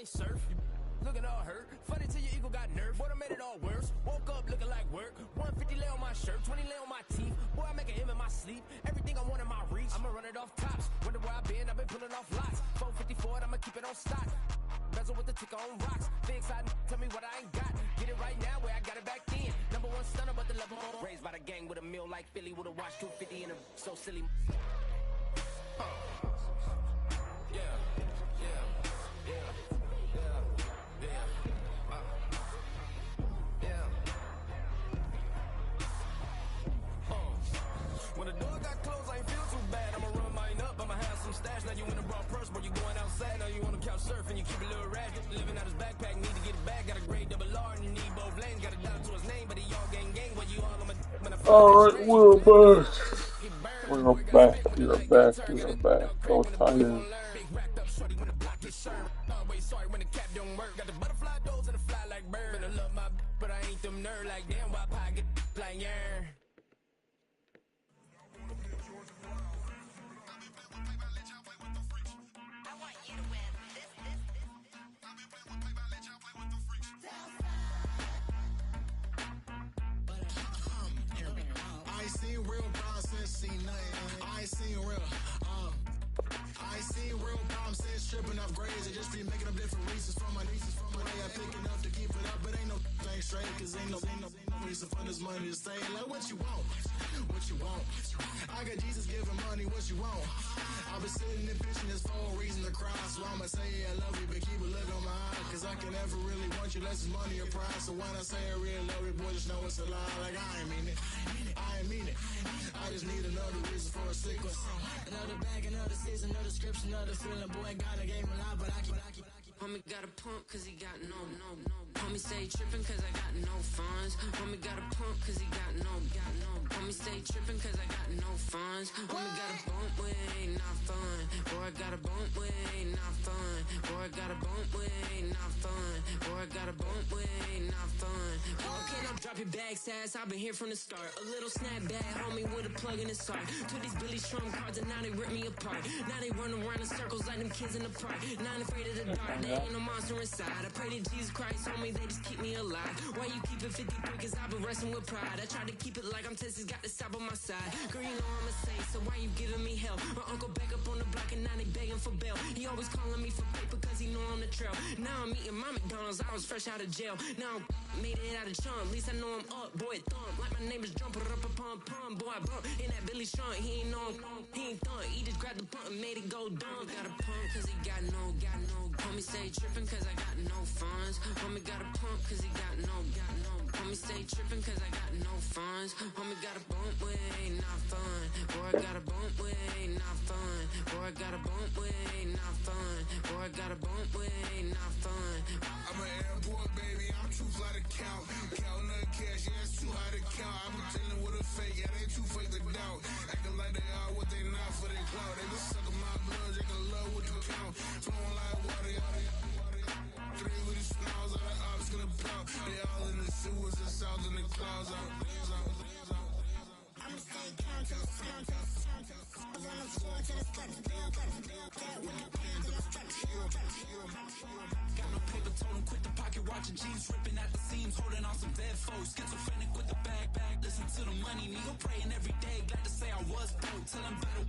ain't surf. Looking all hurt. Funny till your ego got nerfed. Boy, I made it all worse. Woke up looking like work. 150 lay on my shirt, 20 lay on my teeth. Boy, I make an M in my sleep. Everything I want in my reach. I'ma run it off tops. Wonder where I've been pulling off lots. 454, I'ma keep it on stock. Bezel with the ticker on rocks. Big side, tell me what I ain't got. Get it right now where I got it back then. Number one stunner, but the level raised by the gang with a meal like Philly with a watch 250 in a so silly. When the door got closed, I ain't feel too bad. I'ma run mine up, I'ma have some stash. Now you in a broad purse, but you going outside. Now you on the couch surfing, you keep a little ratchet. Living out his backpack, need to get it back. Got a grade double R and you need both lanes. Got a dollar to his name, but he all gang gang. But you all on my alright, we're back. We're back. Go Tigers. Sorry when the cap don't work. Got the butterfly doors and the fly like bird. And I love my but I ain't them nerd like damn. Why pocket like yeah. I ain't seen real problems since seen nothing. I ain't seen real problems since tripping off grades. I just be making up different reasons for my nieces. From my day I pick enough to keep it up, but ain't no thing straight. Cause ain't no reason for this money to stay. Like what you want? What you want? I got Jesus giving money, what you want? I've been sitting and pitching this for a reason to cry. So I'ma say I love you, but keep a look on my eye. Cause I can never really want you unless it's money or prize. So when I say I really love you, boy, just know it's a lie. Like I ain't mean it. I ain't mean it. I just need another reason for a sequence. Another bag, another season, another description, another feeling. Boy, got a game a lot, but I keep. Homie got a pump cause he got no. Homie stay trippin' cause I got no funds. Homie got a pump cause he got no. Homie stay trippin' cause I got no funds. Homie got a bump with ain't not fun. Boy, I got a bump with ain't not fun. Boy, I got a bump with ain't not fun. Boy, I got a bump with ain't not fun. Boy, can I drop your bag sass? I've been here from the start. A little snapback, homie with a plug in his heart. To these Billy Trump cards and now they rip me apart. Now they run around in circles like them kids in the park. Now I'm afraid of the dark. There ain't no monster inside. I pray to Jesus Christ, homie, they just keep me alive. Why you keep it 53? Cause I've been wrestling with pride. I try to keep it like I'm Texas, got the stop on my side. Girl, you know I'm a saint, so why you giving me hell? My uncle back up on the block and now they begging for bail. He always calling me for paper cause he know I'm the trail. Now I'm eating my McDonald's, I was fresh out of jail. Now I'm made it out of chunk, at least I know I'm up. Boy, thump, like my name is Jumper up a pump. Boy, I bump in that Billy Sean, he ain't know, he ain't thump. He just grabbed the pump and made it go dumb. Got a pump cause he got no. Homie stay trippin' cause I got no funds. Homie got a pump cause he got no. Homie stay trippin' cause I got no funds. Homie got a bump with ain't not fun. Boy, I got a bump with ain't not fun. Boy, I got a bump with ain't not fun. Boy, I got a bump with ain't not fun. I'm an airport baby, I'm too fly to count. Counting the cash, yeah, it's too high to count. I'm dealing with a fake, yeah, they too fake to doubt. Acting like they are what they not for their clout. They been sucking my blood, they can love what you count. Flowing like water, three with the smiles, all the ops gonna pop. They all in the sewers, the south in the clouds. I'ma stay down to the sound. On the floor to the steps, got no paper, told him quit the pocket, watching jeans ripping at the seams, holding on some dead foes. Schizophrenic with the bag, listen to the money, nigga praying every day. Glad to say I was broke, tell him battle.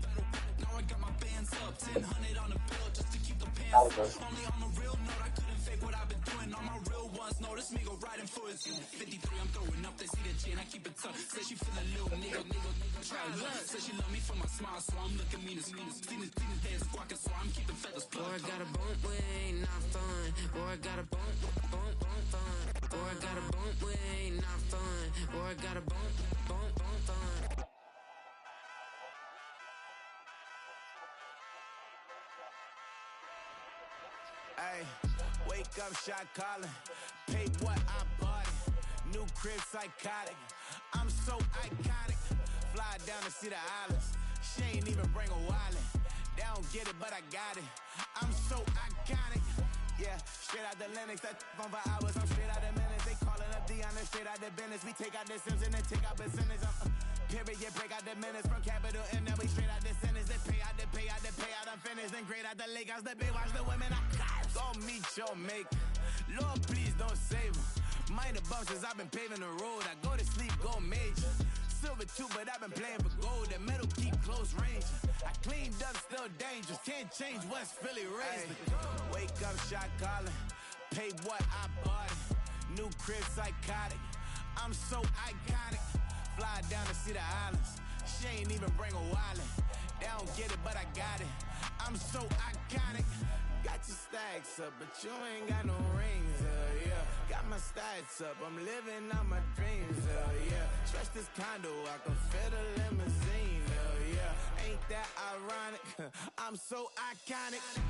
Now I got my bands up, 1000 on the bill just to keep the pants up. Only on a real note, I couldn't fake what I've been doing. All my real ones know this nigga riding for his 53, I'm throwing up, they see the chain, I keep it tough. Say she feel a little nigga, try to look. Say she love me for my smile, so I'm looking mean as Seen his days squawking, so I'm keeping feathers plucked. Boy, I got a bump with ain't not fun. Boy, I got a bump fun. Boy, I got a bump with ain't not fun. Boy, I got a bump fun. Ay, wake up, shot calling. Pay what I bought it. New crib psychotic. I'm so iconic. Fly down to see the islands. She ain't even bring a wallet. They don't get it, but I got it. I'm so iconic. Yeah, straight out the Linux. That on for hours. I'm straight out the minutes. They calling up Dion. Straight out the business. We take out the Sims and then take out percentage. Period, break out the minutes from capital and then we straight out the sentence. They pay out, I'm finished. Then grade out the lake house, the big watch, the women I got. Go go meet your maker. Lord, please don't save him. Minor bumps as I've been paving the road. I go to sleep, go major. Silver too, but I've been playing for gold. That metal keep close range. I cleaned up, still dangerous. Can't change West Philly raised. Wake up, shot calling. Pay what I bought it. New crib, psychotic. I'm so iconic. Fly down to see the islands. She ain't even bring a wallet. They don't get it, but I got it. I'm so iconic. Got your stacks up, but you ain't got no rings, yeah. Got my stats up, I'm living out my dreams, yeah. Stretch this condo, I can fit a limousine, yeah. Ain't that ironic? I'm so iconic.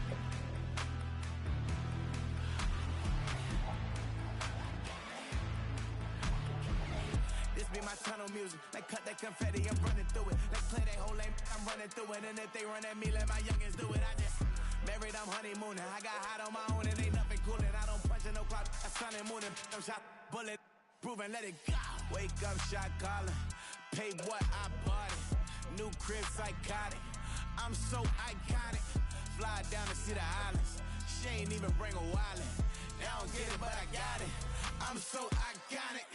This be my tunnel music. Like cut that confetti, I'm running through it. Like play that whole lane, I'm running through it. And if they run at me, let my youngins do it. I just married, I'm honeymooning. I got hot on my own and ain't nothing coolin'. I don't punch in no clock, I sun and moonin'. I'm shot, bullet, proven, let it go. Wake up, shot calling. Pay what I bought it. New crib, psychotic. I'm so iconic. Fly down to see the islands. She ain't even bring a wallet. They don't get it, but I got it. I'm so iconic.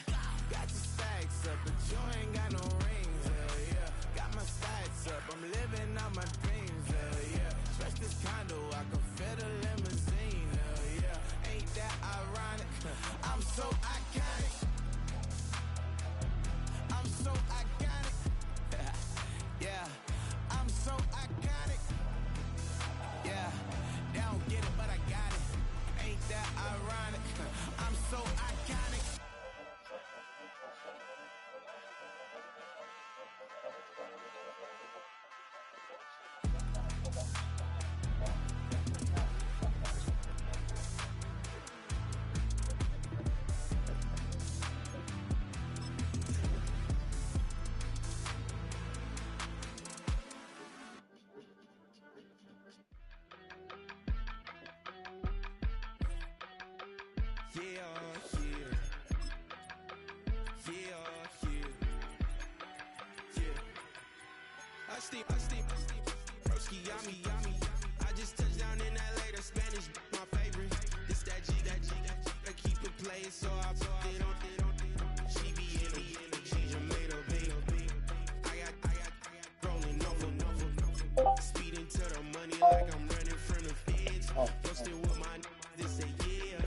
Got your stacks up, but you ain't got no rings, yeah. Got my stats up, I'm living out my dreams, yeah. Stretch this condo, I can fit a limousine, yeah. Ain't that ironic? I'm so iconic. I'm so iconic. Yeah, I'm so iconic. Yeah, they don't get it, but I got it. Ain't that ironic? I'm so iconic. Broski, yummy. I just touched down in LA, the Spanish, my favorite. This that G, I keep it playing, so I put it on. She be in it, she Jamaica, baby. I got rolling over. Speeding to the money like I'm running from the feds. Posting with my they say, yeah.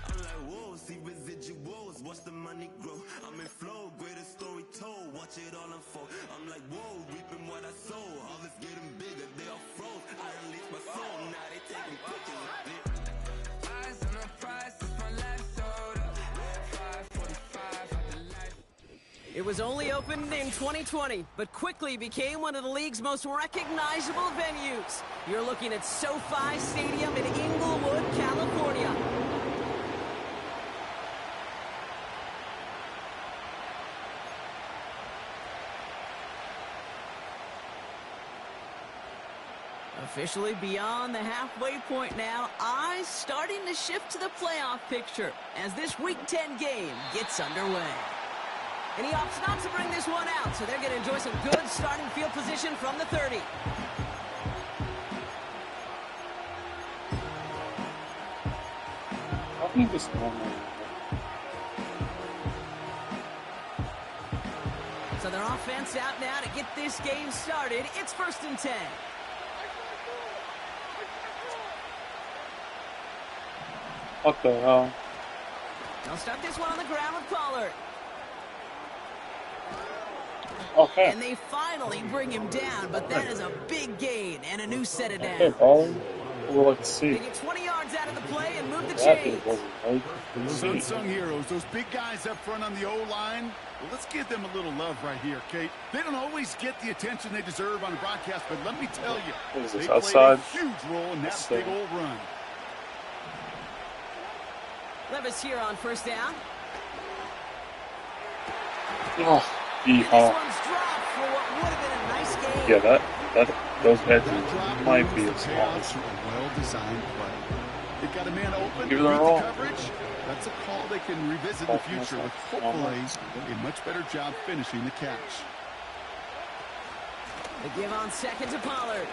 I'm like, whoa, see residuals, watch the money grow. I'm in flow, greatest story told, watch it all unfold. I'm like, whoa, reaping what I sow. Harvest getting bigger, they all froze. I release my soul, now they taking pictures of it. Eyes on the price, it's my life sold up. 545 for the life. It was only opened in 2020, but quickly became one of the league's most recognizable venues. You're looking at SoFi Stadium in Inglewood, California. Officially beyond the halfway point now, eyes starting to shift to the playoff picture as this Week 10 game gets underway. And he opts not to bring this one out, so they're going to enjoy some good starting field position from the 30. I think this normal. So their offense out now to get this game started. It's 1st and 10. What the hell? They'll start this one on the ground with Pollard. Okay. And they finally bring him down, but that is a big gain and a new set of Okay, downs. Pollard. We'll like to see. They get 20 yards out of the play and move the That chains. wasn't right. Those unsung heroes, those big guys up front on the O-line, well, let's give them a little love right here, Kate. They don't always get the attention they deserve on the broadcast, but let me tell you, What is they this, played outside? a huge role in that big old run. Levis here on 1st down. Oh, This one's dropped for what would have been a nice game. yeah, those That edges drop might was be the as chaos long. of a well-designed play. They got a man open, Give beat it a the roll. coverage. That's a call they can revisit in the future with hopefully a much better job finishing the catch. They give on 2nd to Pollard.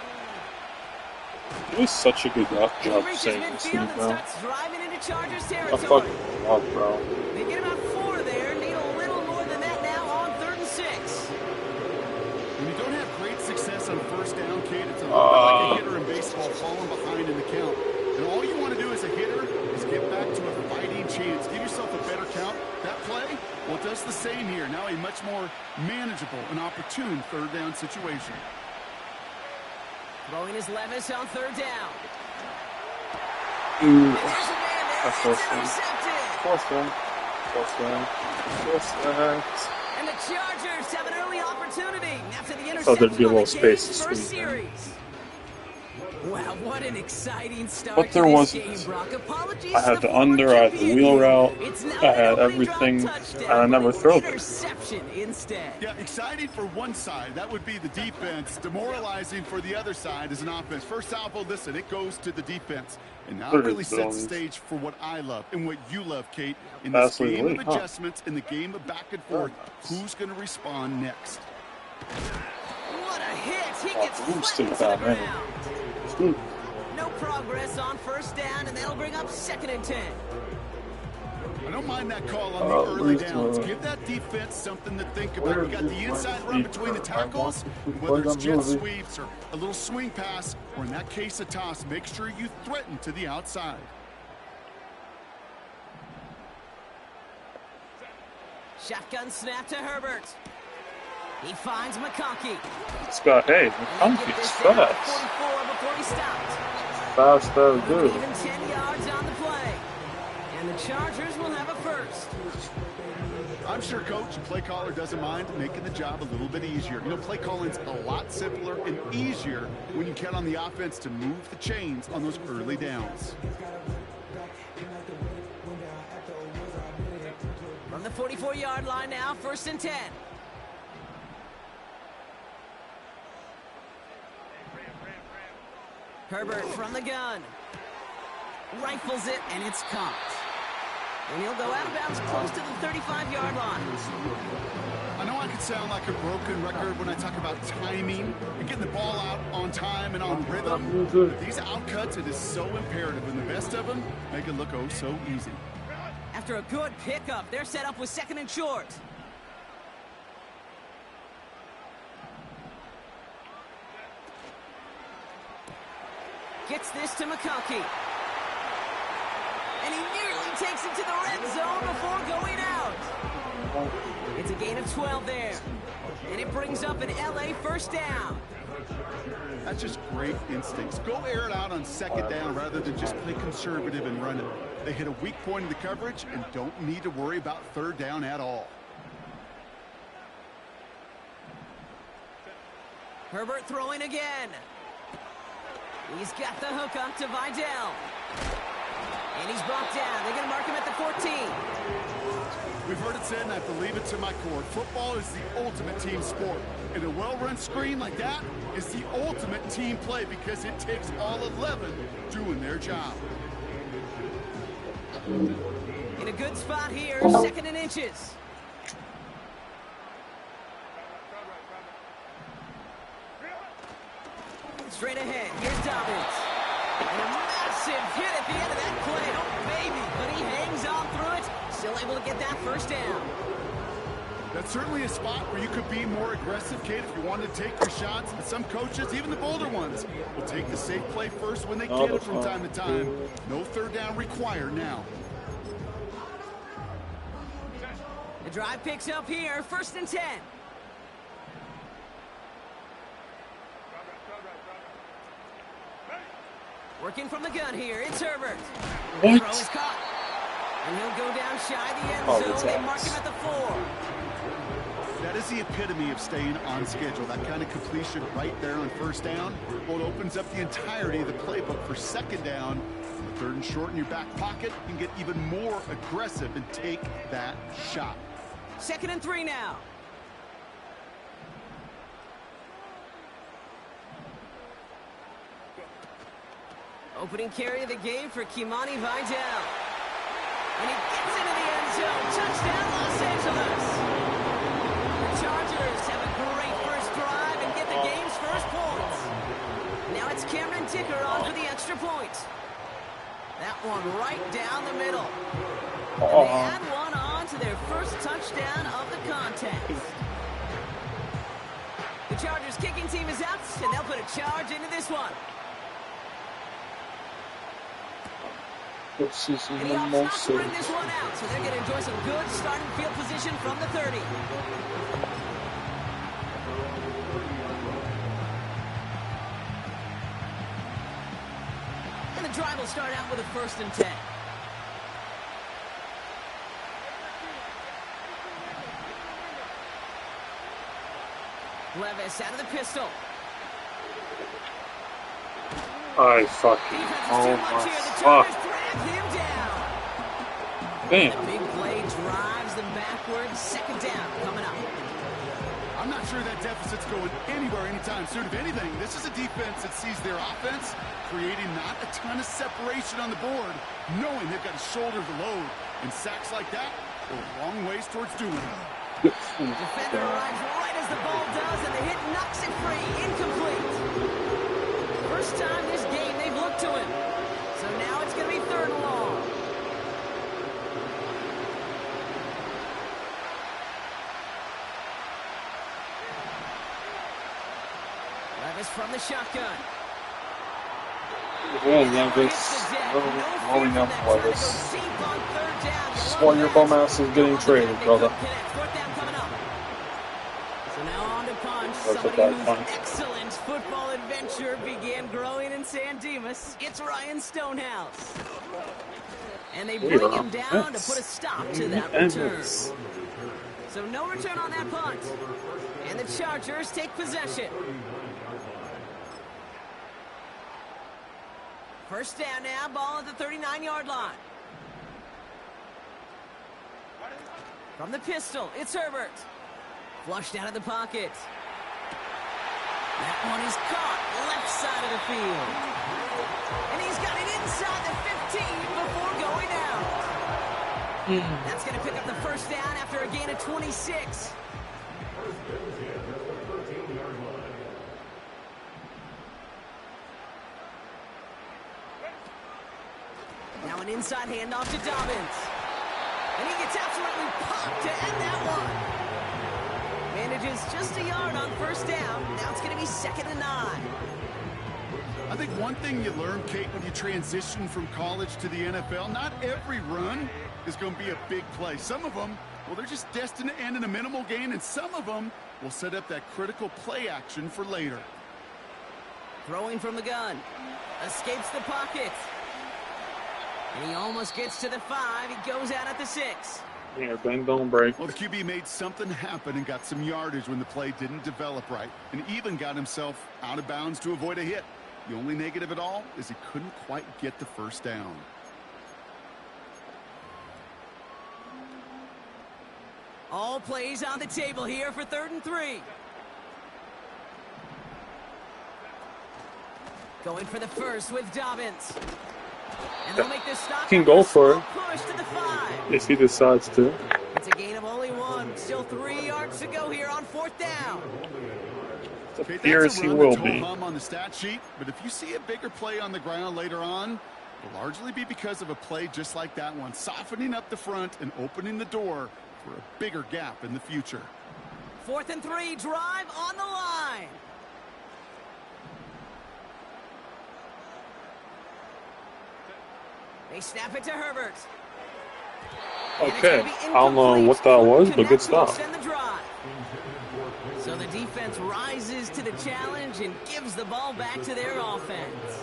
It was such a good job He reaches saying this midfield and bro. starts driving into Chargers I territory. fucking love, bro. They get about 4 there. Need a little more than that now on 3rd and 6. When you don't have great success on first down, Kate, it's a little bit like a hitter in baseball falling behind in the count. And all you want to do as a hitter is get back to a fighting chance. Give yourself a better count. That play, well, it does the same here. Now a much more manageable and opportune 3rd down situation. Throwing his Levis on 3rd down. Ooh, And there's a man there. that's It's first down. intercepted. Fourth down. And the Chargers have an early opportunity after the Thought there'd interception be a on little the space game's to first squeeze in. series. Wow, what an exciting start But there to this wasn't. game, Brock. Apologies I had to the former under, I had the QB wheel again. route, It's now I an had opening drive everything, touchdown, and I never but an threw it. interception instead. Yeah, exciting for one side. That would be the defense. Demoralizing for the other side as an offense. First salvo, listen, it goes to the defense. And now it really sets the stage for what I love and what you love, Kate. In this Absolutely, game of huh? adjustments, in the game of back and forth, who's going to respond next? What a hit! He gets who's flattened to still the bad, man? ground. No progress on first down, and that'll bring up 2nd and 10. I don't mind that call on the early downs. Give that defense something to think about. You got the inside run between the tackles, whether it's jet sweeps or a little swing pass, or in that case, a toss. Make sure you threaten to the outside. Shotgun snap to Herbert. He finds McConkey. Scott, hey, And they get McConkey's this down to fast. 44 before he stopped. Fast as Moving good. even 10 yards on the play. And the Chargers will have a first. I'm sure coach and play caller doesn't mind making the job a little bit easier. You know, play calling's a lot simpler and easier when you count on the offense to move the chains on those early downs. From the 44-yard line now, 1st and 10. Herbert from the gun. Rifles it, and it's caught. And he'll go out of bounds close to the 35-yard line. I know I could sound like a broken record when I talk about timing and getting the ball out on time and on rhythm. But these outcuts, it is so imperative. And the best of them make it look oh so easy. After a good pickup, they're set up with 2nd and short. Gets this to McConkey. And he nearly takes it to the red zone before going out. It's a gain of 12 there. And it brings up an LA first down. That's just great instincts. Go air it out on 2nd down rather than just play conservative and run it. They hit a weak point in the coverage and don't need to worry about 3rd down at all. Herbert throwing again. He's got the hook up to Vidal. And he's brought down. They're going to mark him at the 14. We've heard it said, and I believe it to my core. Football is the ultimate team sport. And a well-run screen like that is the ultimate team play because it takes all 11 doing their job. In a good spot here, 2nd and inches. Straight ahead, here's Dobbins. And a massive hit at the end of that play. Oh, baby. But he hangs on through it. Still able to get that first down. That's certainly a spot where you could be more aggressive, Kate, if you wanted to take your shots. But some coaches, even the bolder ones, will take the safe play first when they get it from time to time. No 3rd down required now. The drive picks up here, 1st and 10. Working from the gun here, it's Herbert. What? Throw is caught. And he'll go down shy of the end zone. They mark him at the 4. That is the epitome of staying on schedule. That kind of completion right there on 1st down. Well, it opens up the entirety of the playbook for 2nd down. 3rd and short in your back pocket, you can get even more aggressive and take that shot. 2nd and 3 now. Opening carry of the game for Kimani Vidal. And he gets into the end zone. Touchdown, Los Angeles. The Chargers have a great first drive and get the game's first points. Now it's brings Cameron Ticker on for the extra point. That one right down the middle. And they add one on to their first touchdown of the contest. The Chargers kicking team is out, and they'll put a charge into this one. This is And he opts not to bring this one out, so they're going to enjoy some good starting field position from the 30. And the drive will start out with a 1st and 10. Levis out of the pistol. I fucking, oh my fuck. Damn. The big play drives them backwards. 2nd down coming up. I'm not sure that deficit's going anywhere anytime soon. If anything, this is a defense that sees their offense creating not a ton of separation on the board, knowing they've got to shoulder the load. And sacks like that go a long ways towards doing it. Defender arrives right as the ball does, and the hit knocks it free. Incomplete. First time this game they've looked to him. So now it's going to be 3rd and long. Levis from the shotgun. Yeah, just rolling up like this. This is why your bum ass is getting traded, brother. So now on to punch. Somebody whose excellent football adventure began growing in San Dimas. It's Ryan Stonehouse. And they bring him down to put a stop to that return. So no return on that punt. And the Chargers take possession. First down now, ball at the 39-yard line. From the pistol, it's Herbert. Flushed out of the pocket. That one is caught, left side of the field. And he's got it inside the 15 before going out. That's going to pick up the first down after a gain of 26. Now an inside handoff to Dobbins. And he gets absolutely popped to end that one. Manages just a yard on first down. Now it's going to be 2nd and 9. I think one thing you learn, Kate, when you transition from college to the NFL, not every run is going to be a big play. Some of them, well, they're just destined to end in a minimal gain, and some of them will set up that critical play action for later. Throwing from the gun. Escapes the pocket. And he almost gets to the 5. He goes out at the 6. Yeah, bend, don't break. Well, the QB made something happen and got some yardage when the play didn't develop right, and even got himself out of bounds to avoid a hit. The only negative at all is he couldn't quite get the first down. All plays on the table here for 3rd and 3. Going for the first with Dobbins. And they'll make this stop. He can go for it push to the 5. if he decides to. It's a gain of only 1. Still 3 yards to go here on 4th down. It appears he will be. On the stat sheet, but if you see a bigger play on the ground later on, it'll largely be because of a play just like that one, softening up the front and opening the door for a bigger gap in the future. 4th and 3, drive on the line. They snap it to Herbert. Okay, I don't know what that was, but good stuff. So the defense rises to the challenge and gives the ball back to their offense.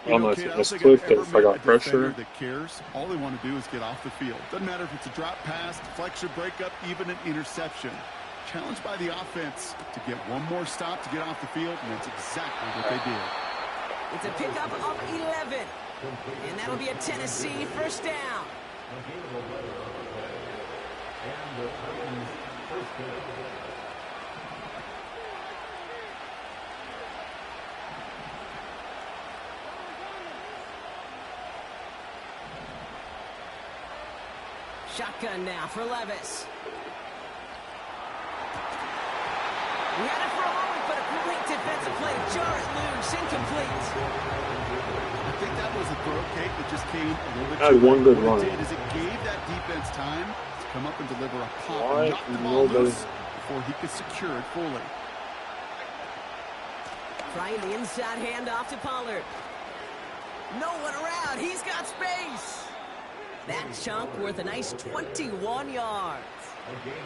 I don't know if it was clipped or if I got pressure. That cares. All they want to do is get off the field. Doesn't matter if it's a drop pass, deflection, breakup, even an interception. Challenged by the offense to get one more stop to get off the field, and that's exactly what they did. It's a pickup of 11. And that'll be a Tennessee first down. Shotgun now for Levis. He had it for a moment, but a great defensive play to jar it loose. pass incomplete. I think that was a throw, Kate, that just came a little bit Had too one late. good What run. it did is it gave that defense time to come up and deliver a pop Why and knock the ball nobody- loose before he could secure it fully. Trying the inside handoff to Pollard. No one around. He's got space. That chunk worth a nice 21 yards.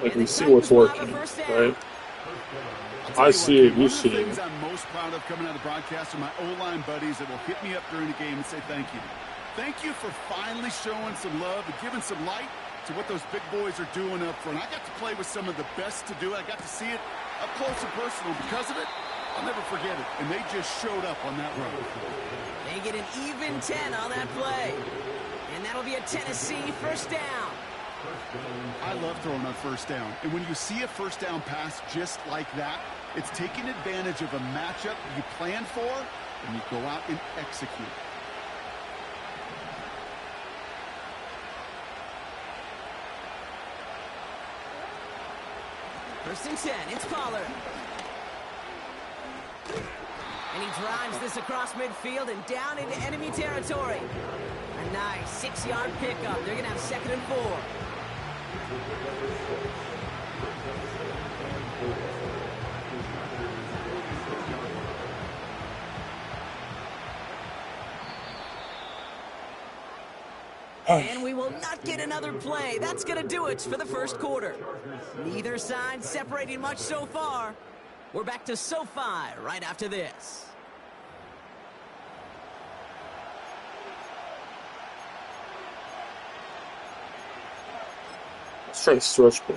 Like, And we the see what's Titans will have a working, first down. right? I'll tell I you see what, it, Kate, you one see of the it. things I'm most proud of coming out of the broadcast are my O-line buddies that will hit me up during the game and say thank you. Thank you for finally showing some love and giving some light to what those big boys are doing up front. I got to play with some of the best to do it. I got to see it up close and personal. Because of it, I'll never forget it. And they just showed up on that run. They get an even 10 on that play. And that'll be a Tennessee first down. I love throwing on first down. And when you see a first down pass just like that, it's taking advantage of a matchup you planned for, and you go out and execute. First and 10, it's Pollard. And he drives this across midfield and down into enemy territory. A nice 6-yard pickup. They're going to have 2nd and 4. And we will not get another play. That's going to do it for the first quarter. Neither side separating much so far. We're back to SoFi right after this. Let's try stretch play.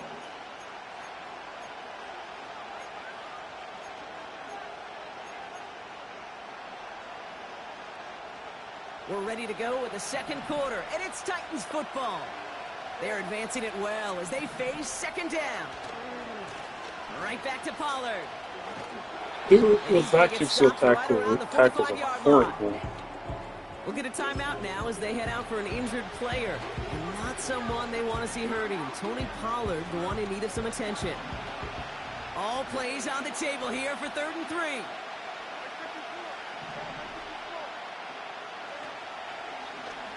We're ready to go with the second quarter, and it's Titans football. They're advancing it well as they face 2nd down. Right back to Pollard. Those back kicks to tackle are horrible. We'll get a timeout now as they head out for an injured player. And not someone they want to see hurting. Tony Pollard, the one in need of some attention. All plays on the table here for 3rd and 3.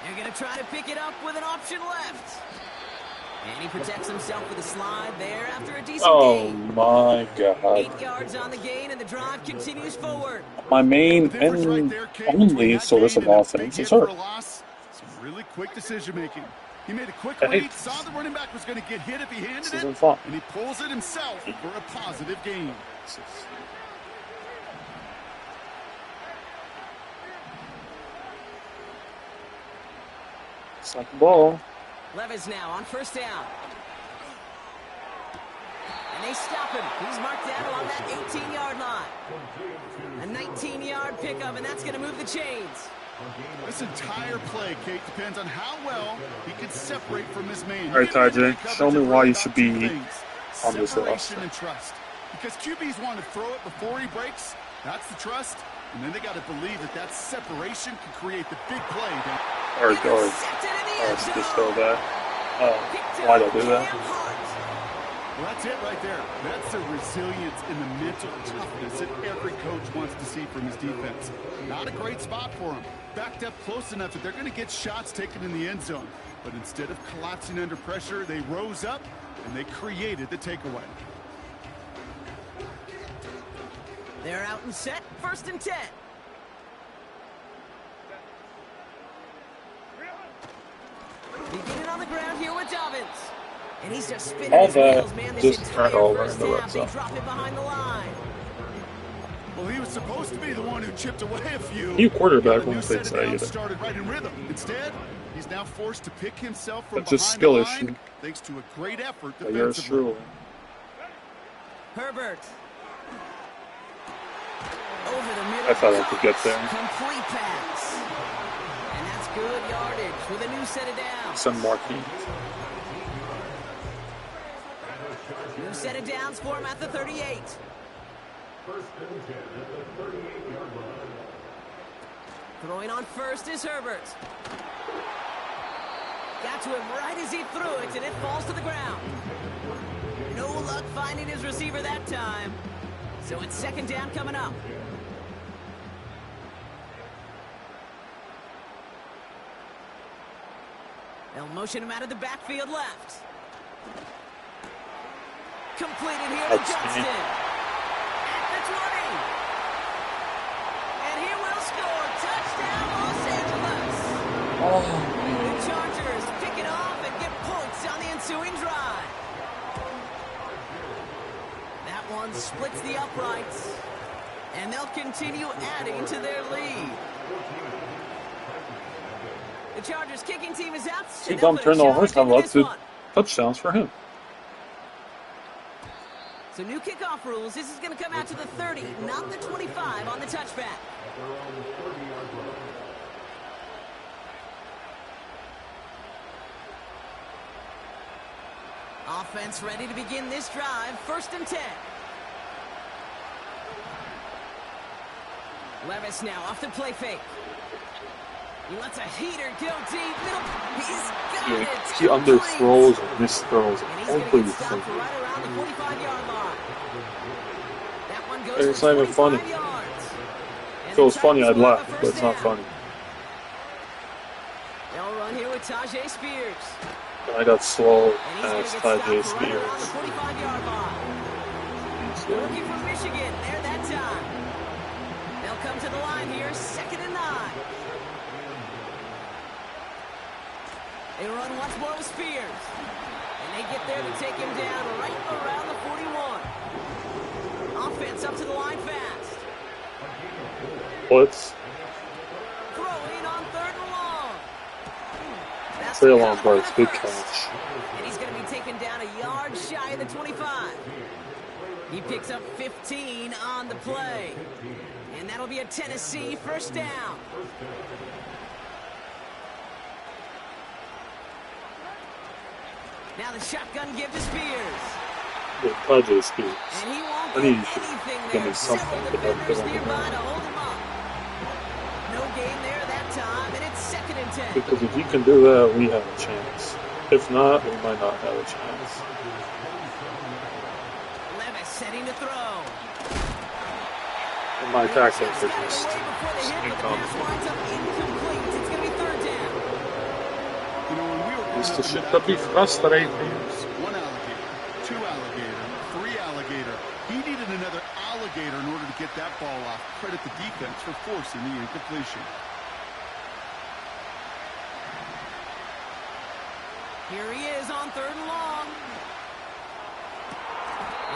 They're going to try to pick it up with an option left. And he protects himself with a slide there after a decent gain. My God. 8 yards on the gain, and the drive continues forward. My main and only source of offense is hurt. Some really quick decision making. He made a quick read, saw the running back was going to get hit if he handed it, and he pulls it himself for a positive gain. It's like the ball. Levis now on first down. And they stop him. He's marked down along that 18-yard line. A 19-yard pickup, and that's going to move the chains. This entire play, Kate, depends on how well he can separate from his man. All right, Tajay, show me why you should be on this roster. And trust. Because QBs want to throw it before he breaks. That's the trust. And then they got to believe that that separation can create the big play. Or just throw that. Why don't do that? Well, that's it right there. That's the resilience and the mental toughness that every coach wants to see from his defense. Not a great spot for him. Backed up close enough that they're going to get shots taken in the end zone. But instead of collapsing under pressure, they rose up and they created the takeaway. They're out and set. 1st and 10. Beginning on the ground here with Dobbins. And he's just spinning his wheels, man. This entire first half, they drop it behind the line. Well, he was supposed to be the one who chipped away a few. You quarterback won't fix that either. Started right in rhythm. Instead, he's now forced to pick himself from That's just behind skill the line, issue. thanks to a great effort Yours defensively. truly. Herbert. Over the middle. I thought I could get there. Complete pass. And that's good yardage with a new set of downs. Some marking. New set of downs for him at the 38. Throwing on first is Herbert. Got to him right as he threw it, and it falls to the ground. No luck finding his receiver that time. So it's 2nd down coming up. They'll motion him out of the backfield left. Completed here to Johnston. At the 20. And he will score. Touchdown, Los Angeles. The Chargers pick it off and get points on the ensuing drive. That one splits the uprights. And they'll continue adding to their lead. The Chargers kicking team is out. He dumped her in the first time left. Touchdowns for him. So new kickoff rules. This is going to come out to the 30, not the 25 on the touchback. Offense ready to begin this drive. 1st and 10. Levis now off the play fake. He lets a heater go deep. Middle. He's got it. He underthrows and misthrows. And he's going to get stopped right around the 45-yard line. That one goes It's for not even funny. 25 yards. If it was funny, I'd laugh, but it's not funny. They'll run here with Tajay Spears. I got slow And he's as going to Tajay get stopped right around the Spears. 45-yard line. Rookie from Michigan, there that time. They'll come to the line here, 2nd and 9. They run once more with Spears. And they get there to take him down right around the 41. Offense up to the line fast. Blitz. Throwing on 3rd and long. Traylon Burks, big catch. And he's going to be taken down a yard shy of the 25. He picks up 15 on the play. And that'll be a Tennessee 1st down. Now the shotgun give to Spears. Yeah, Tajay Spears. And he won't I get need anything give me there. something Several to help defenders get on the nearby ground. to hold him up. No gain there that time, and it's 2nd and 10. Because if you can do that, we have a chance. If not, we might not have a chance. Levis setting to throw. And my tactics are Got just away before the hit, sneak but the on. pass winds up incomplete. It's going to be 3rd down. You know, when we were Used to growing shit up that be in that frustrating. One alligator, 2 alligator, 3 alligator. He needed another alligator in order to get that ball off. Credit the defense for forcing the incompletion. Here he is on 3rd and long.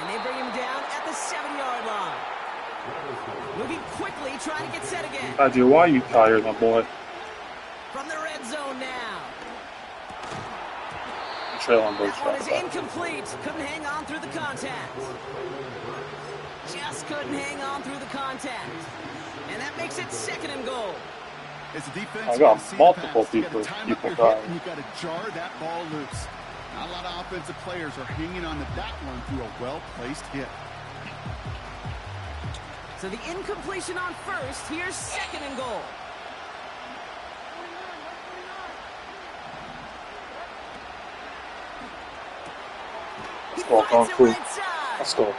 And they bring him down at the 7-yard line. Moving quickly, trying to get set again. Tajay, why are you tired, my boy? From the red zone now. Traylon Burks That one is dropped back. incomplete. Couldn't hang on through the contact. Just couldn't hang on through the contact. And that makes it 2nd and goal. As a defense, I you got gotta see the multiple pass. You gotta people time up your dying. hit, and you got to jar that ball loose. Not a lot of offensive players are hanging on to that one through a well-placed hit. So the incompletion on 1st. Here's 2nd and goal. He Let's go, finds it cool. right side. Let's go.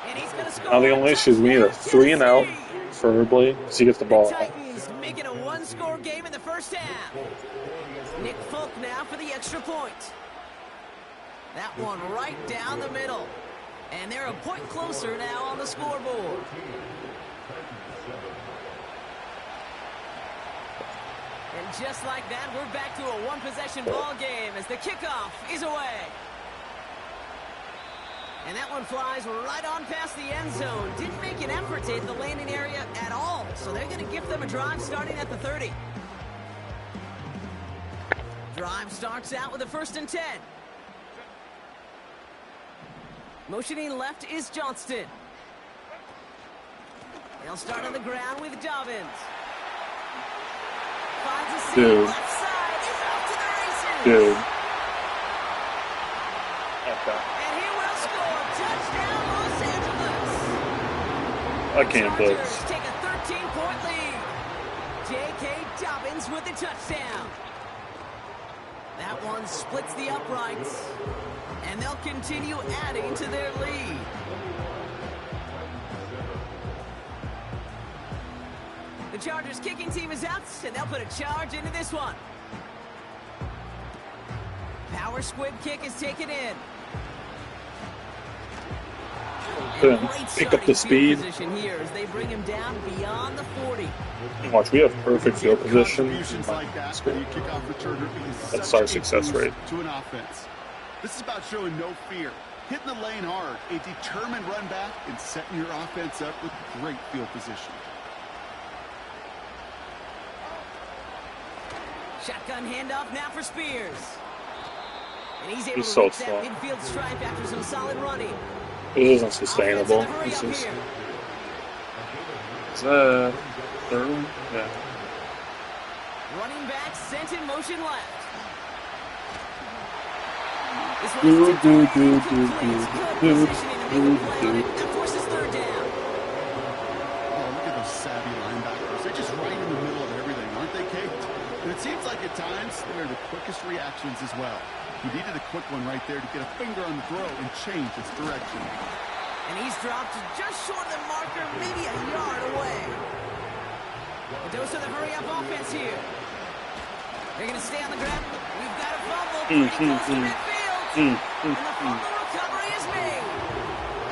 And he's gonna score Now the a only issue is we need a touchdown, 3 and out, Tennessee. preferably, because he gets the ball. Titans making a 1-score game in the 1st half. Nick Folk now for the extra point. That one right down the middle. And they're a point closer now on the scoreboard. And just like that, we're back to a 1-possession ball game as the kickoff is away. And that one flies right on past the end zone. Didn't make an effort to hit the landing area at all. So they're going to give them a drive starting at the 30. Drive starts out with a 1st and 10. Motioning left is Johnston. They'll start on the ground with Dobbins. Finds a seam Dude. left side. He's off to the races. Dude. Okay. And he will score. Touchdown, Los Angeles. I can't Chargers blitz. take a 13-point lead. J.K. Dobbins with the touchdown. That one splits the uprights. And they'll continue adding to their lead. The Chargers kicking team is out, and they'll put a charge into this one. power squib kick is taken in. Couldn't pick up the speed. Here as they bring him down beyond the 40. Watch, we have perfect field position. Like that, when you kick off returner, That's our success rate. To an offense. This is about showing no fear, hitting the lane hard, a determined run back, and setting your offense up with great field position. Shotgun handoff now for Spears. And he's able to so reach that midfield stripe after some solid running. This isn't sustainable. This is that third one? Yeah. Running back sent in motion left. This Do, one's do, tipped do, away, do, incomplete. do, Good do, positioning to make a play on do. it. That forces third down. Oh, look at those savvy linebackers. They're just right in the middle of everything, aren't they, Kate? And it seems like at times they're the quickest reactions as well. He needed a quick one right there to get a finger on the throw and change its direction. And he's dropped just short of the marker, maybe a yard away. A dose of the hurry-up offense here. They're going to stay on the ground. We've got a fumble pretty close to midfield. And the fumble recovery is made.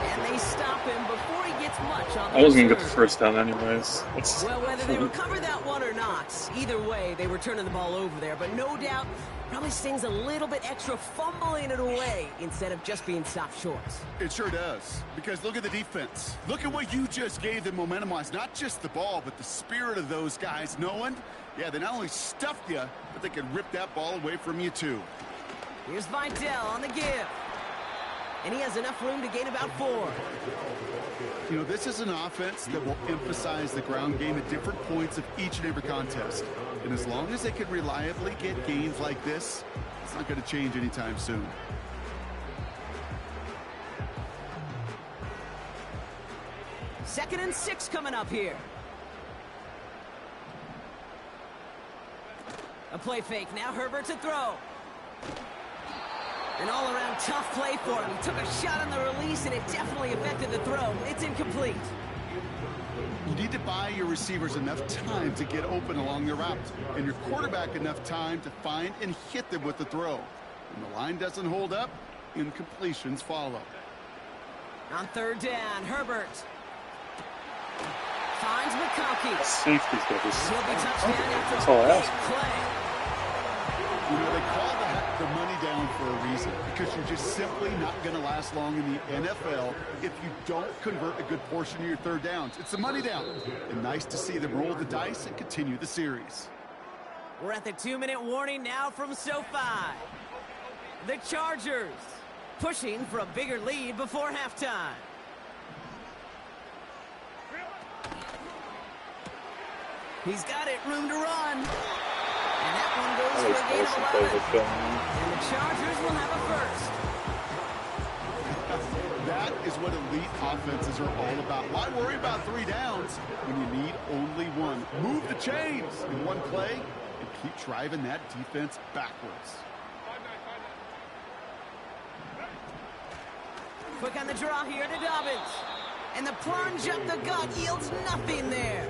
And they stop him before he gets much on the I was going to get the return. first down anyways. Well, whether they recover that one or not, either way, they were turning the ball over there. But no doubt, probably stings a little bit extra fumbling it away instead of just being stopped short. It sure does, because look at the defense. Look at what you just gave them momentum-wise. Not just the ball, but the spirit of those guys knowing, yeah, they not only stuffed you, but they could rip that ball away from you too. Here's Vidal on the give. And he has enough room to gain about 4. You know, this is an offense that will emphasize the ground game at different points of each and every contest. And as long as they can reliably get gains like this, it's not going to change anytime soon. Second and 6 coming up here. A play fake. Now Herbert to throw. An all-around tough play for him. He took a shot on the release, and it definitely affected the throw. It's incomplete. You need to buy your receivers enough time to get open along the route, and your quarterback enough time to find and hit them with the throw. When the line doesn't hold up, incompletions follow. On third down, Herbert finds McConkey. Safety's got this. He'll be touchdown after That's all I a ask. big play. You know, they call that the money down for a reason, because you're just simply not going to last long in the NFL if you don't convert a good portion of your third downs. It's the money down. And nice to see them roll the dice and continue the series. We're at the 2-minute warning now from SoFi. The Chargers pushing for a bigger lead before halftime. He's got it, room to run. And that one goes for a gain of 11. And the Chargers will have a first. That is what elite offenses are all about. Why worry about 3 downs when you need only one? Move the chains in one play and keep driving that defense backwards. Quick on the draw here to Dobbins. And the plunge up the gut yields nothing there.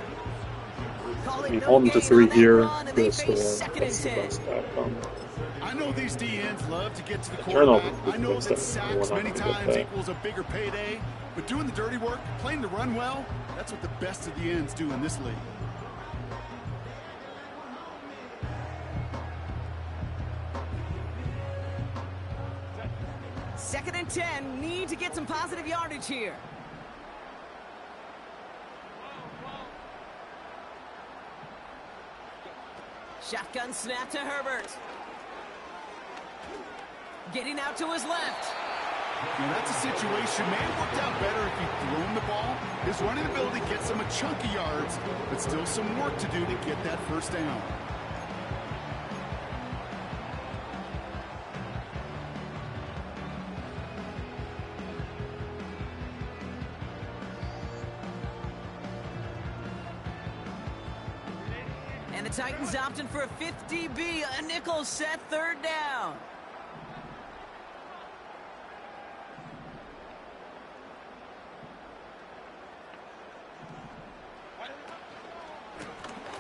Hold him to 3 here. That's I know these DNs love to get to the Turnover. quarterback. I know that sacks many times equals a bigger payday. But doing the dirty work, playing to run well, that's what the best of the ends do in this league. Second and 10. Need to get some positive yardage here. Shotgun snap to Herbert. Getting out to his left. Now that's a situation, may have worked out better if he'd thrown the ball. His running ability gets him a chunk of yards, but still some work to do to get that first down. And the Titans opting for a 5th DB, a nickel set, third down.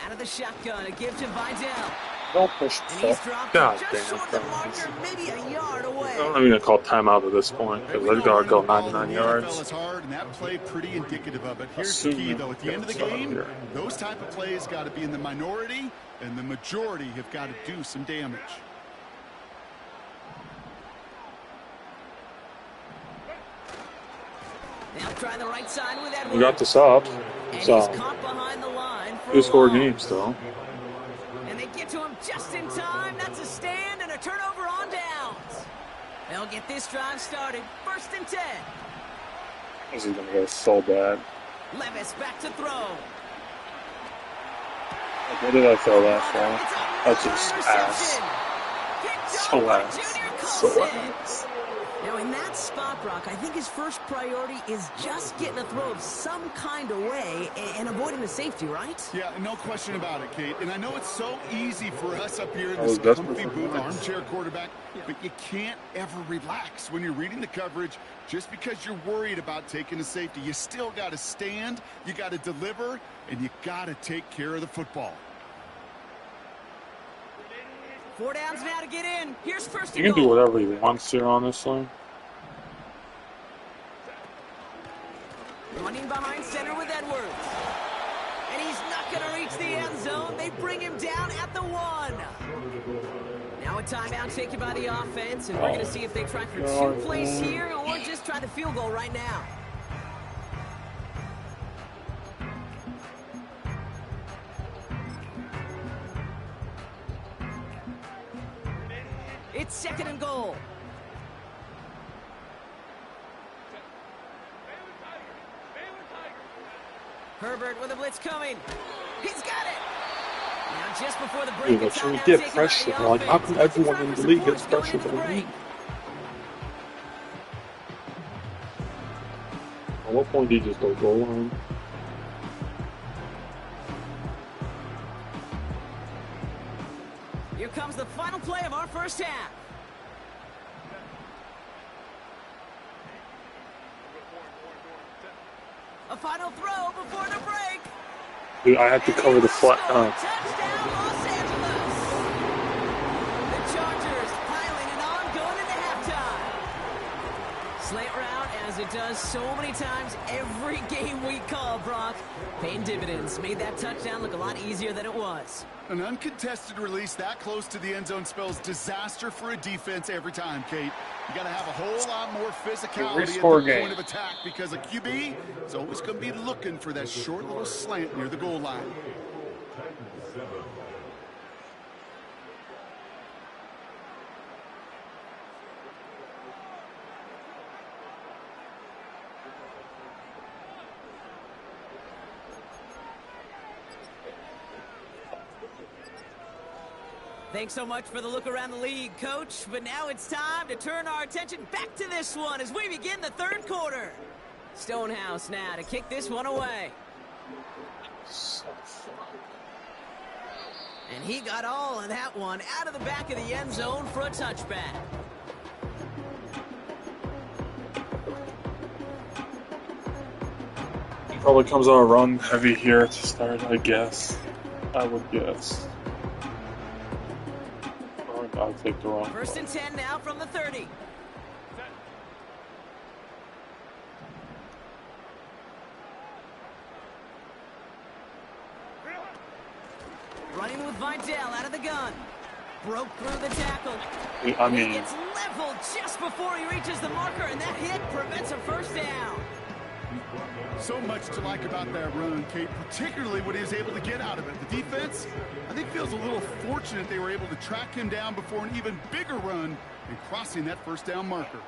Out of the shotgun, a give to Vidal. Don't push And the he's fuck. dropped God just damn, short of the marker, maybe a yard away. I'm not even gonna call timeout at this point Hey, because we they've know got to running go the ball in 99 the NFL yards. is hard, and that play pretty indicative of it. Here's the key, Assuming though. At the end of the game, here. those type of plays got to be in the minority, and the majority have got to do some damage. Now try the right side with Edwards. We got this up. And So, he's caught behind the line for a two-score loss. game still. And they get to him just in time. That's a stand and a turnover on downs. They'll get this drive started. 1st and 10. This is gonna go so bad. Levis back to throw. Where did I throw that from? It's That's just another ass. interception. Picked So off by ass. Junior So Colson. ass. Now, in that spot, Brock, I think his first priority is just getting a throw of some kind of way and avoiding the safety, right? Yeah, no question about it, Kate. And I know it's so easy for us up here in I was this desperate comfy for booth, points. armchair quarterback, but you can't ever relax when you're reading the coverage just because you're worried about taking a safety. You still got to stand, you got to deliver, and you got to take care of the football. 4 downs now to get in. Here's 1st You and can do goal. whatever he wants here, honestly. Running behind center with Edwards. And he's not going to reach the end zone. They bring him down at the 1. Now a timeout taken by the offense, and we're going to see if they try for 2 plays here or just try the field goal right now. It's 2nd and goal. Herbert with a blitz coming. He's got it. Now just before the break, Dude, it's that's when you timeout get taken by pressure. the Like, how offense. come They everyone try in for the some league gets points going pressure into but the me? break. At what point do you just go goal line? Here comes the final play of our first half. A final throw before the break. Dude, I have to And cover he the will flat. score. Touchdown, Los Angeles. The Chargers piling it on going into halftime. Slant route, as it does so many times every game we call, Brock. Paying dividends. Made that touchdown look a lot easier than it was. An uncontested release that close to the end zone spells disaster for a defense every time, Kate. You got to have a whole lot more physicality at the point of attack because a QB is always going to be looking for that short little slant near the goal line. Thanks so much for the look around the league, Coach. But now it's time to turn our attention back to this one as we begin the 3rd quarter. Stonehouse now to kick this one away. And he got all of that one out of the back of the end zone for a touchback. He probably comes on a run heavy here to start, I guess. I would guess. I'll take the run. 1st and 10 now from the 30. Running with Vidal out of the gun. Broke through the tackle. I mean, He gets leveled just before he reaches the marker, and that hit prevents a 1st down. So much to like about that run, Kate, particularly what he was able to get out of it. The defense, I think, feels a little fortunate they were able to track him down before an even bigger run and crossing that 1st down marker.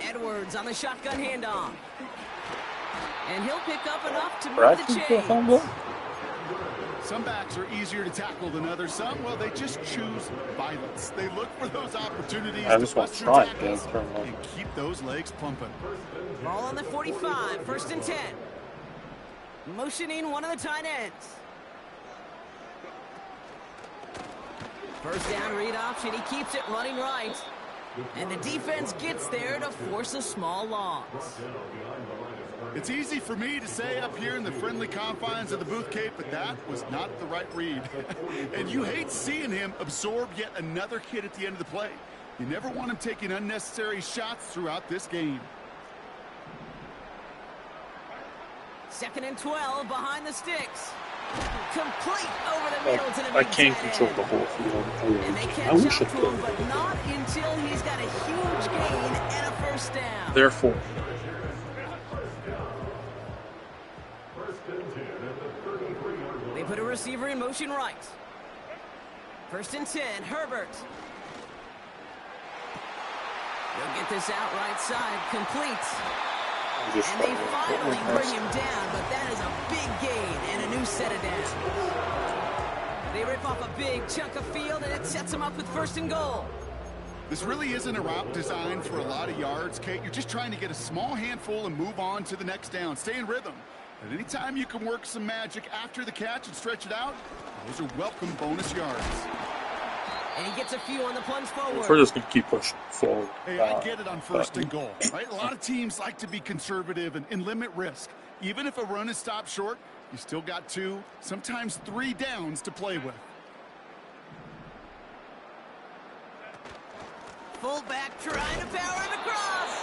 Edwards on the shotgun handoff. And he'll pick up enough to move the chains. Some backs are easier to tackle than others. Some, well, they just choose violence. They look for those opportunities to bust through tackles and keep those legs pumping. Ball on the 45, 1st and 10. Motioning one of the tight ends. 1st down read option. He keeps it running right. And the defense gets there to force a small loss. It's easy for me to say up here in the friendly confines of the Booth Cape, but that was not the right read. And you hate seeing him absorb yet another hit at the end of the play. You never want him taking unnecessary shots throughout this game. 2nd and 12 behind the sticks. Complete over the middle to the I big can't tight control end. the whole field. And they I catch wish up I to him, could. but not until he's got a huge gain and a first down. Therefore, They put a receiver in motion right. 1st and 10, Herbert. They'll get this out right side, complete. I'm just And they trying to finally get my bring him down, but that is a big gain and a new set of downs. They rip off a big chunk of field, and it sets them up with 1st and goal. This really isn't a route designed for a lot of yards, Kate. You're just trying to get a small handful and move on to the next down. Stay in rhythm. But anytime you can work some magic after the catch and stretch it out, those are welcome bonus yards. And he gets a few on the plunge forward. We're just going to keep pushing forward. Hey, I get it on 1st and goal, right? A lot of teams like to be conservative and limit risk. Even if a run is stopped short, you still got 2, sometimes 3 downs to play with. Fullback trying to power it across.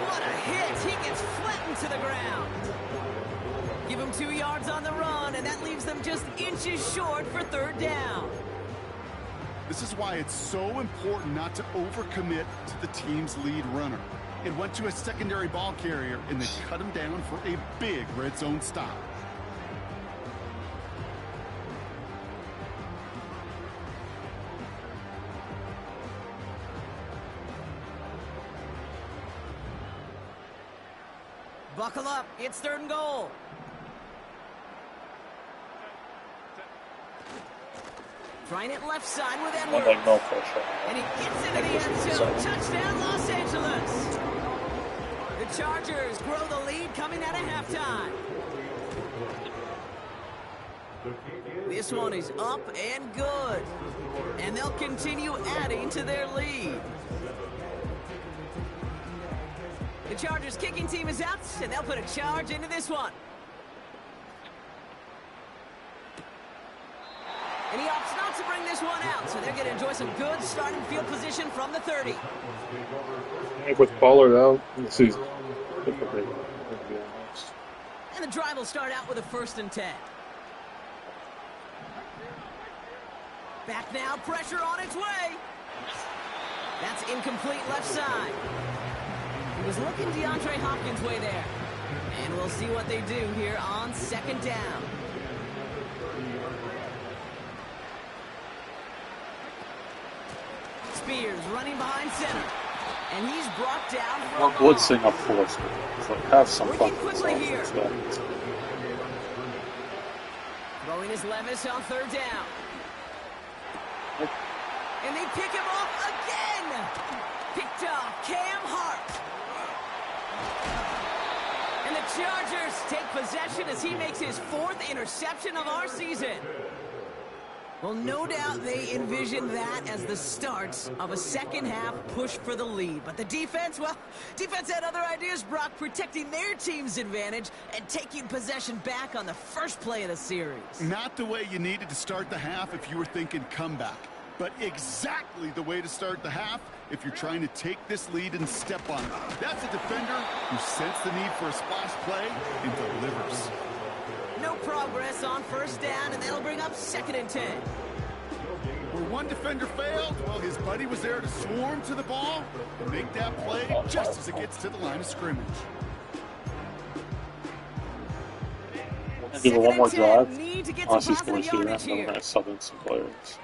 What a hit. He gets flattened to the ground. Give him 2 yards on the run, and that leaves them just inches short for 3rd down. This is why it's so important not to overcommit to the team's lead runner. It went to a secondary ball carrier, and they cut him down for a big red zone stop. Buckle up. It's 3rd and goal. Trying it left side with I'm Edwards. like no pressure. And he gets into the end zone. Touchdown, Los Angeles. The Chargers grow the lead coming out of halftime. This one is up and good. And they'll continue adding to their lead. The Chargers kicking team is out, and they'll put a charge into this one. And he opts not to bring this one out, so they're going to enjoy some good starting field position from the 30. With Pollard out in the season. And the drive will start out with a 1st and 10. Back now, pressure on its way. That's incomplete left side. He was looking DeAndre Hopkins' way there. And we'll see what they do here on 2nd down. Spears running behind center. And he's brought down for We're blitzing up force. So have some fun. Working quickly here. Throwing his Levis on 3rd down. And they pick him off again. Picked off Cam Hart. And the Chargers take possession as he makes his 4th interception of our season. Well, no doubt they envision that as the start of a 2nd half push for the lead. But the defense, well, defense had other ideas, Brock, protecting their team's advantage and taking possession back on the first play of the series. Not the way you needed to start the half if you were thinking comeback, but exactly the way to start the half if you're trying to take this lead and step on it. That's a defender who sensed the need for a splash play and delivers. No progress on 1st down, and that'll bring up 2nd and 10. Where one defender failed, well, his buddy was there to swarm to the ball and make that play just as it gets to the line of scrimmage. We'll give it one more drive. Need to get Unless some he's going to positive see that, yardage and then we're here. going to sub in some players.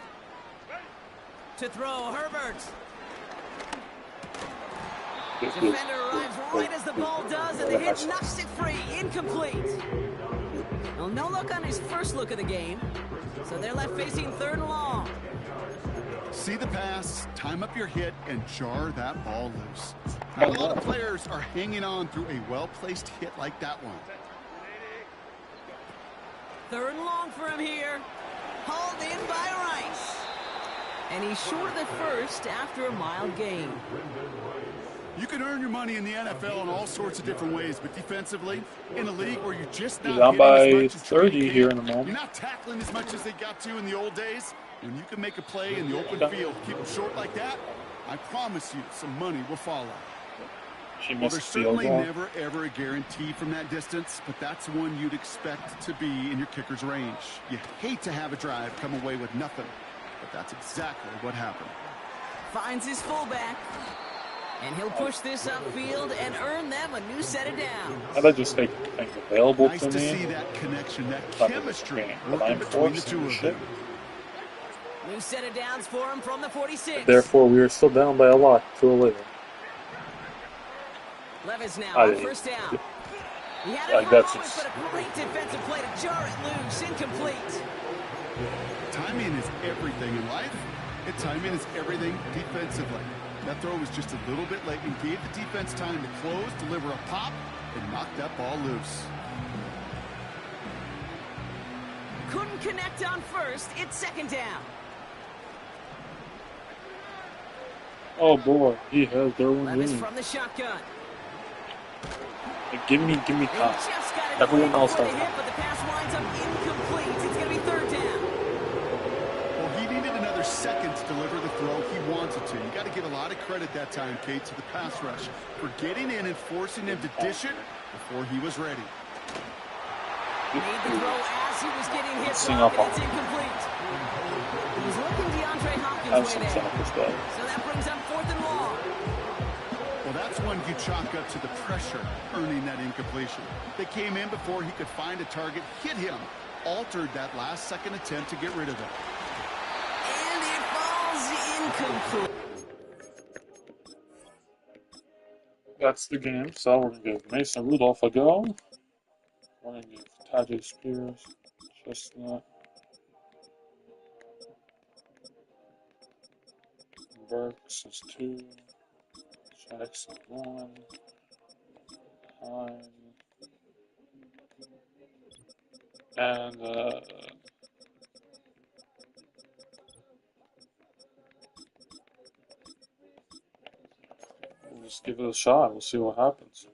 To throw, Herbert. This Defender arrives right as the ball does, and the hit knocks it free. Incomplete. Well, no look on his first look of the game, so they're left facing 3rd and long. See the pass, time up your hit, and jar that ball loose. Not a lot of players are hanging on through a well-placed hit like that one. 3rd and long for him here. Hauled in by Rice. And he's short of the first after a mild gain. You can earn your money in the NFL in all sorts of different ways, but defensively, in a league where you're just not down hitting by as much as 30 here in a moment. you're not tackling as much as they got to in the old days. When you can make a play in the open field, keep them short like that, I promise you some money will follow. Well, there's certainly never, ever a guarantee from that distance, but that's one you'd expect to be in your kicker's range. You hate to have a drive come away with nothing, but that's exactly what happened. Finds his fullback. And he'll push this upfield and earn them a new set of downs. And I just make things available Nice to to me. see that connection, that But chemistry but working I'm between the forced two to of shit. them. New set of downs for him from the 46. Therefore, we are still down by a lot to a little. Levis now on first down. He had it for a moment, but a great defensive play to jar it loose. Incomplete. Timing is everything in life, and timing is everything defensively. That throw was just a little bit late and gave the defense time to close, deliver a pop, and knock that ball loose. Couldn't connect on first. It's second down. Oh boy, he has Derwin Levis James. from the shotgun. Give me time. Everyone else does that. But the pass winds up incomplete. It's going to be third down. Well, he needed another second to deliver the throw he wanted to. You got to give a lot of credit that time, Kate, to the pass rush for getting in and forcing him to dish it before he was ready. Made the throw as he was getting hit, and it's incomplete. He's looking DeAndre Hopkins' way there. So that brings up fourth and long. Well, that's one you chalk up to the pressure earning that incompletion. They came in before he could find a target, hit him, altered that last second attempt to get rid of it. And it falls incomplete. That's the game, so we're going to give Mason Rudolph a go. We're going to give Tajay Spears, Chestnut, Burks is 2, Jackson 1, Hine, and we'll just give it a shot. We'll see what happens.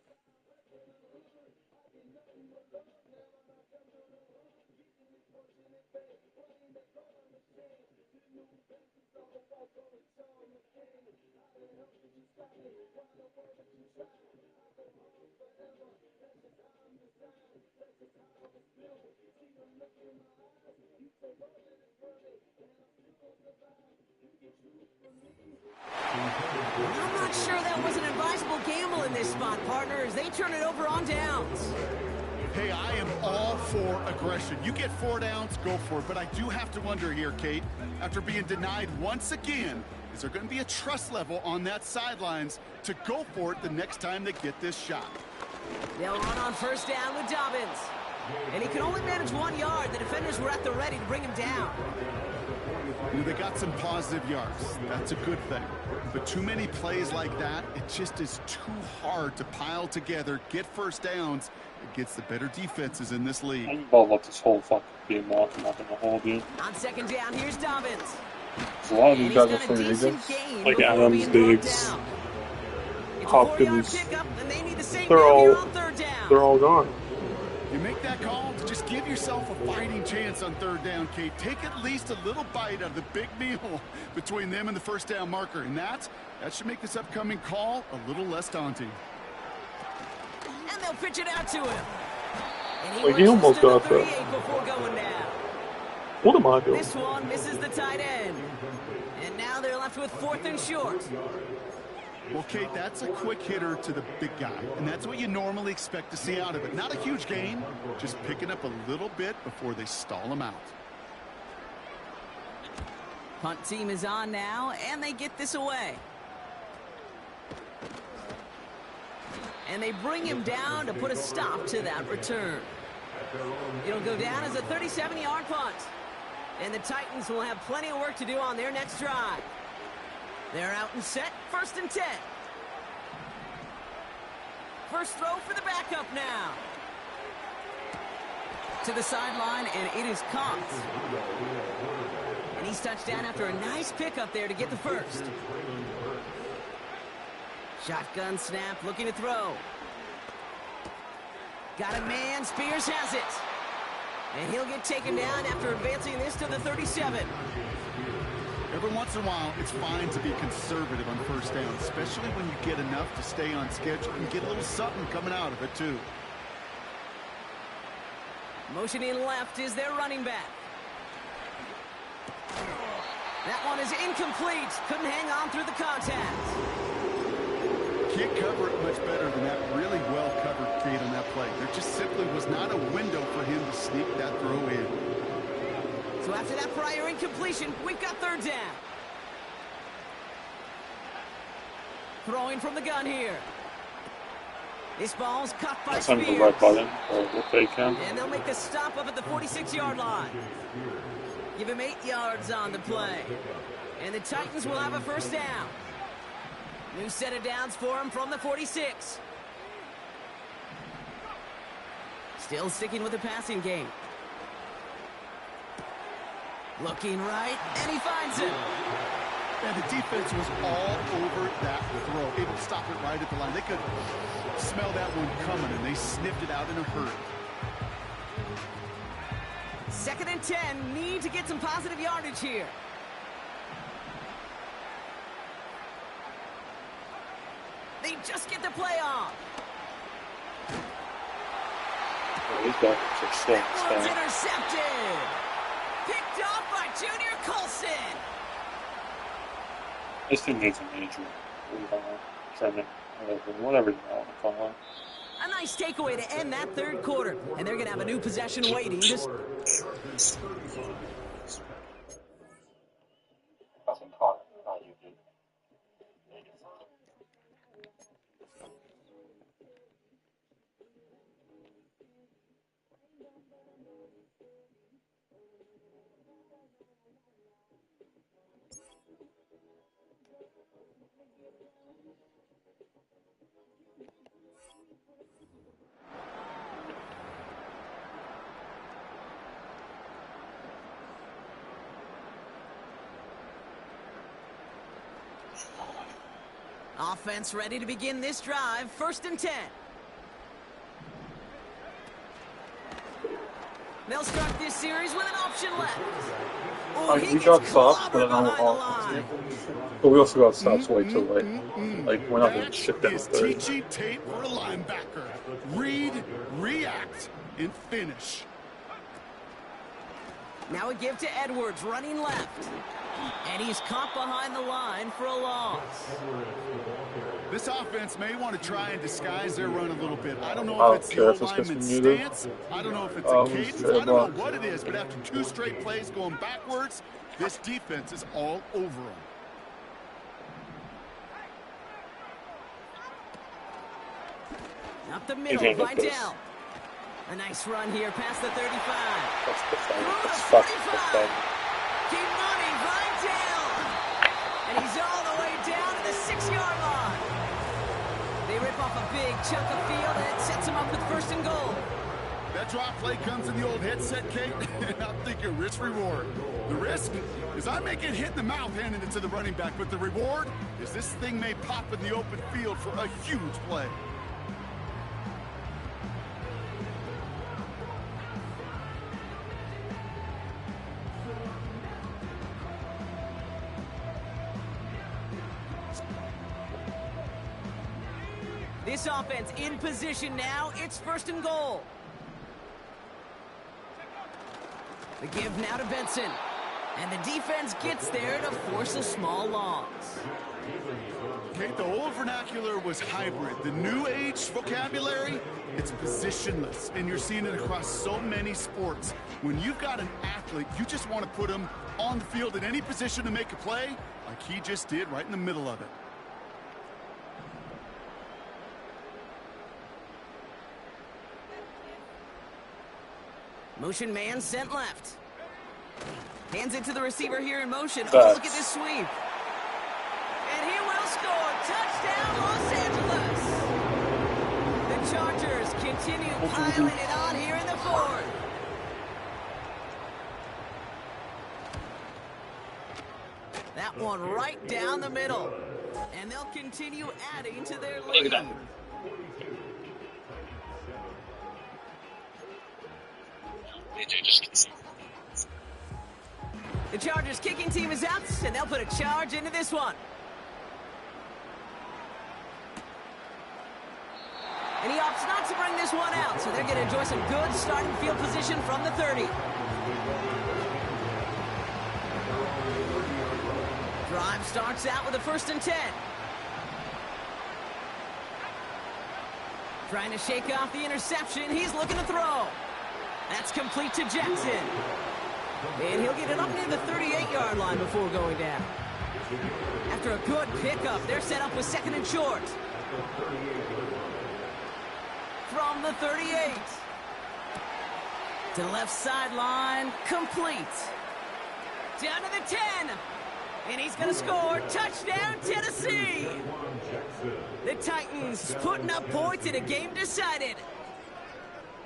I'm not sure that was an advisable gamble in this spot, partner, as they turn it over on downs. Hey, I am all for aggression. You get 4 downs, go for it. But I do have to wonder here, Kate, after being denied once again, is there going to be a trust level on that sidelines to go for it the next time they get this shot? They'll run on first down with Dobbins. And he can only manage 1 yard. The defenders were at the ready to bring him down. You know, they got some positive yards. That's a good thing. But too many plays like that, it just is too hard to pile together, get first downs against the better defenses in this league. I'm about to let this whole fucking game off. I'm not going to hold you. On second down, here's Dobbins. A lot of these guys are free agents, like Adams, Diggs, Hopkins. They're all gone. You make that call to just give yourself a fighting chance on third down, Kate. Take at least a little bite of the big meal between them and the first down marker. And that should make this upcoming call a little less daunting. And they'll pitch it out to him. And he almost got that. Before going down. What am I doing? This one misses the tight end. And now they're left with fourth and short. Well, Kate, that's a quick hitter to the big guy, and that's what you normally expect to see out of it. Not a huge gain, just picking up a little bit before they stall him out. Punt team is on now, and they get this away. And they bring him down to put a stop to that return. It'll go down as a 37-yard punt. And the Titans will have plenty of work to do on their next drive. They're out and set, 1st and 10. First throw for the backup now. To the sideline, and it is caught. And he's touched down after a nice pickup there to get the first. Shotgun snap, looking to throw. Got a man, Spears has it. And he'll get taken down after advancing this to the 37. Every once in a while, it's fine to be conservative on first down, especially when you get enough to stay on schedule and get a little something coming out of it, too. Motioning left is their running back. That one is incomplete. Couldn't hang on through the contact. Can't cover it much better than that really well-covered feed on that play. There just simply was not a window for him to sneak that throw in. So after that prior incompletion, we've got third down. Throwing from the gun here. This ball's caught by Spears. The red button, or what they can. And they'll make the stop up at the 46-yard line. Give him 8 yards on the play. And the Titans will have a first down. New set of downs for him from the 46. Still sticking with the passing game. Looking right, and he finds it. And the defense was all over that throw, able to stop it right at the line. They could smell that one coming, and they sniffed it out in a hurry. 2nd and 10, need to get some positive yardage here. They just get the play off. He's got that one's intercepted. Picked off by Junior Colson. This team needs a major trimming, whatever you want to call it. A nice takeaway to end that third quarter. And they're going to have a new possession waiting. Offense ready to begin this drive. 1st and 10. They'll start this series with an option left. We got stops, but but we also got stops way too late. Like, we're not going to shit down. That is teaching tape for a linebacker. Read, react, and finish. Now a give to Edwards, running left. And he's caught behind the line for a loss. This offense may want to try and disguise their run a little bit. I don't know if it's the lineman's stance. I don't know if it's a cadence. I don't know what it is, but after 2 straight plays going backwards, this defense is all over them. Up the middle, Vidal. A nice run here past the 35. That's pathetic. That's fucking pathetic. Keep running, Vidal. And he's all the way down to the 6-yard line. They rip off a big chunk of field, and it sets him up with 1st and goal. That drop play comes in the old headset, Kate, and I'm thinking risk reward. The risk is I may get hit in the mouth handing it to the running back, but the reward is this thing may pop in the open field for a huge play. This offense in position now. It's 1st and goal. The give now to Benson. And the defense gets there to force a small loss. Kate, the old vernacular was hybrid. The new age vocabulary, it's positionless. And you're seeing it across so many sports. When you've got an athlete, you just want to put him on the field in any position to make a play, like he just did right in the middle of it. Motion man sent left. Hands it to the receiver here in motion. Oh, look at this sweep. And he will score. Touchdown, Los Angeles. The Chargers continue piling it on here in the 4th. that one right down the middle. And they'll continue adding to their lead. The Chargers kicking team is out, and they'll put a charge into this one. And he opts not to bring this one out, so they're going to enjoy some good starting field position from the 30. Drive starts out with a 1st and 10. Trying to shake off the interception. He's looking to throw. That's complete to Jackson. And he'll get it up near the 38-yard line before going down. After a good pickup, they're set up with 2nd and short. From the 38. To the left sideline, complete. Down to the 10. And he's going to score. Touchdown, Tennessee. The Titans putting up points in a game decided.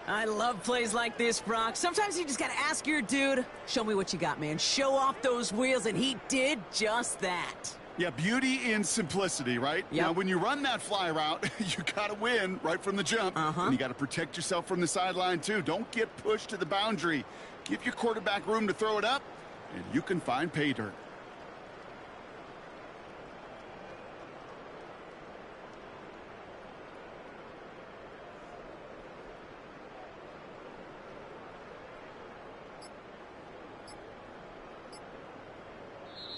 I love plays like this, Brock. Sometimes you just got to ask your dude, show me what you got, man. Show off those wheels, and he did just that. Yeah, beauty in simplicity, right? Yep. Now, when you run that fly route, you got to win right from the jump. And you got to protect yourself from the sideline, too. Don't get pushed to the boundary. Give your quarterback room to throw it up, and you can find pay dirt.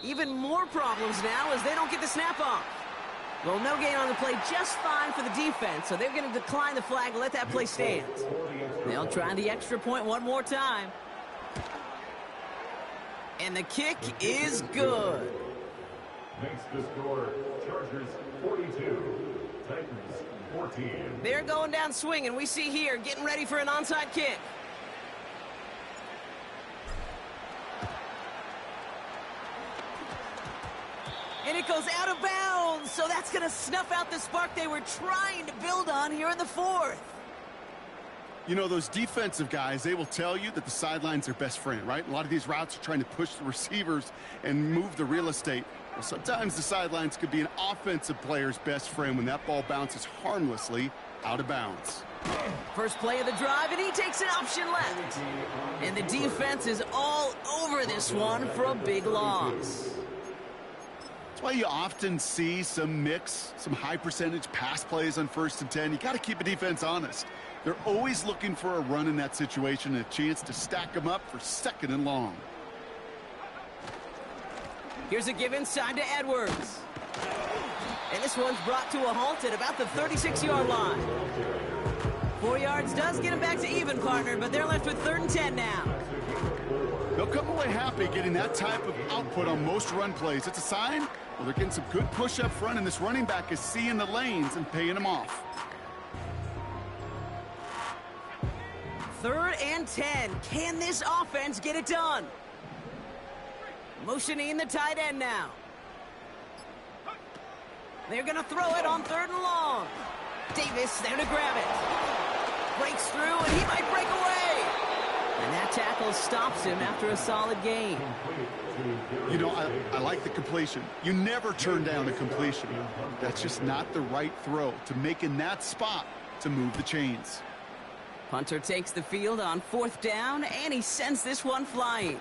Even more problems now as they don't get the snap off. Well, no gain on the play, just fine for the defense, so they're going to decline the flag and let that play stand. They'll try the extra point one more time. And the kick is good. Makes the score Chargers 42, Titans 14. They're going down swinging. We see here getting ready for an onside kick. And it goes out of bounds, so that's going to snuff out the spark they were trying to build on here in the 4th. You know, those defensive guys, they will tell you that the sideline's their best friend, right? A lot of these routes are trying to push the receivers and move the real estate. Well, sometimes the sidelines could be an offensive player's best friend when that ball bounces harmlessly out of bounds. First play of the drive, and he takes an option left. And the defense is all over this one for a big loss. That's why you often see some mix, some high percentage pass plays on 1st and 10. You got to keep a defense honest. They're always looking for a run in that situation and a chance to stack them up for 2nd and long. Here's a give inside to Edwards. And this one's brought to a halt at about the 36-yard line. 4 yards does get him back to even, partner, but they're left with 3rd and 10 now. They'll come away happy getting that type of output on most run plays. It's a sign, well, they're getting some good push up front, and this running back is seeing the lanes and paying them off. 3rd and 10. Can this offense get it done? Motioning the tight end now. They're going to throw it on 3rd and long. Davis there to grab it. Breaks through, and he might break away. And that tackle stops him after a solid gain. You know, I like the completion. You never turn down a completion. That's just not the right throw to make in that spot to move the chains. Punter takes the field on 4th down, and he sends this one flying.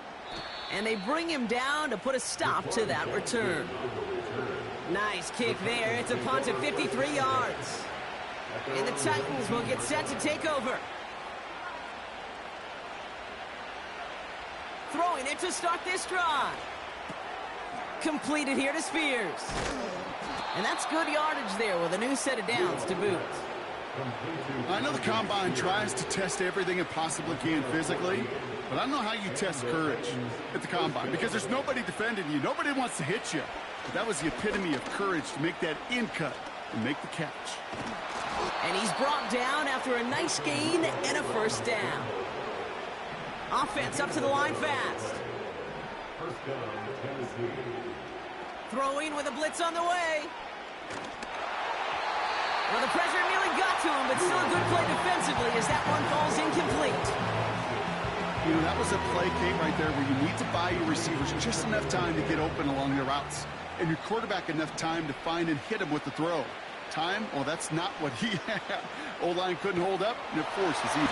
And they bring him down to put a stop to that return. Nice kick there. It's a punt of 53 yards. And the Titans will get set to take over. Throwing it to start this drive. Completed here to Spears. And that's good yardage there with a new set of downs to boot. I know the Combine tries to test everything it possibly can physically, but I don't know how you test courage at the Combine because there's nobody defending you. Nobody wants to hit you. But that was the epitome of courage to make that in cut and make the catch. And he's brought down after a nice gain and a 1st down. Offense up to the line fast. First down, Tennessee. Throwing with a blitz on the way. Well, the pressure nearly got to him, but still a good play defensively as that one falls incomplete. You know, that was a play, Kate, right there where you need to buy your receivers just enough time to get open along their routes, and your quarterback enough time to find and hit him with the throw. Time, well, that's not what he had. O-line couldn't hold up, and it forces him.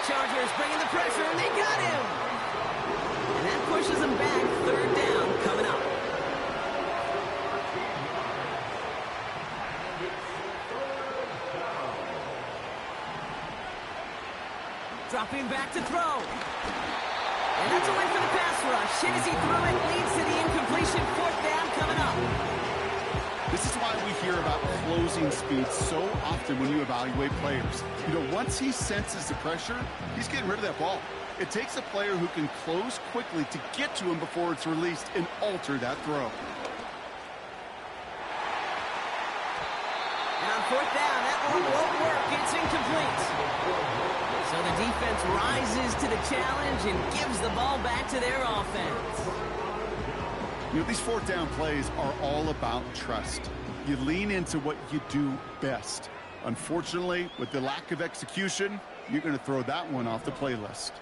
Chargers bringing the pressure, and they got him. And that pushes them back. Third down coming up. Dropping back to throw. And that's a win for the pass rush. Hit as he threw it, leads to the incompletion. Fourth down coming up. This is why we hear about closing speed so often when you evaluate players. You know, once he senses the pressure, he's getting rid of that ball. It takes a player who can close quickly to get to him before it's released and alter that throw. And on fourth down, that one won't work. It's incomplete. So the defense rises to the challenge and gives the ball back to their offense. You know, these fourth down plays are all about trust. You lean into what you do best. Unfortunately, with the lack of execution, you're going to throw that one off the playlist.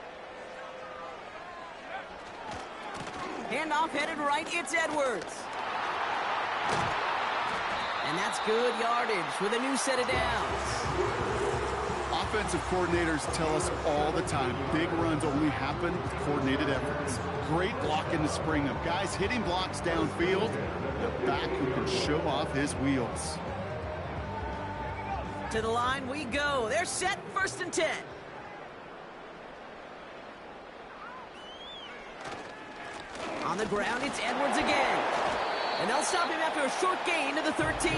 Handoff headed right, it's Edwards. And that's good yardage with a new set of downs. Offensive coordinators tell us all the time, big runs only happen with coordinated efforts. Great block in the spring of guys hitting blocks downfield, the back who can show off his wheels. To the line we go. They're set, 1st and 10. On the ground, it's Edwards again. And they'll stop him after a short gain to the 13.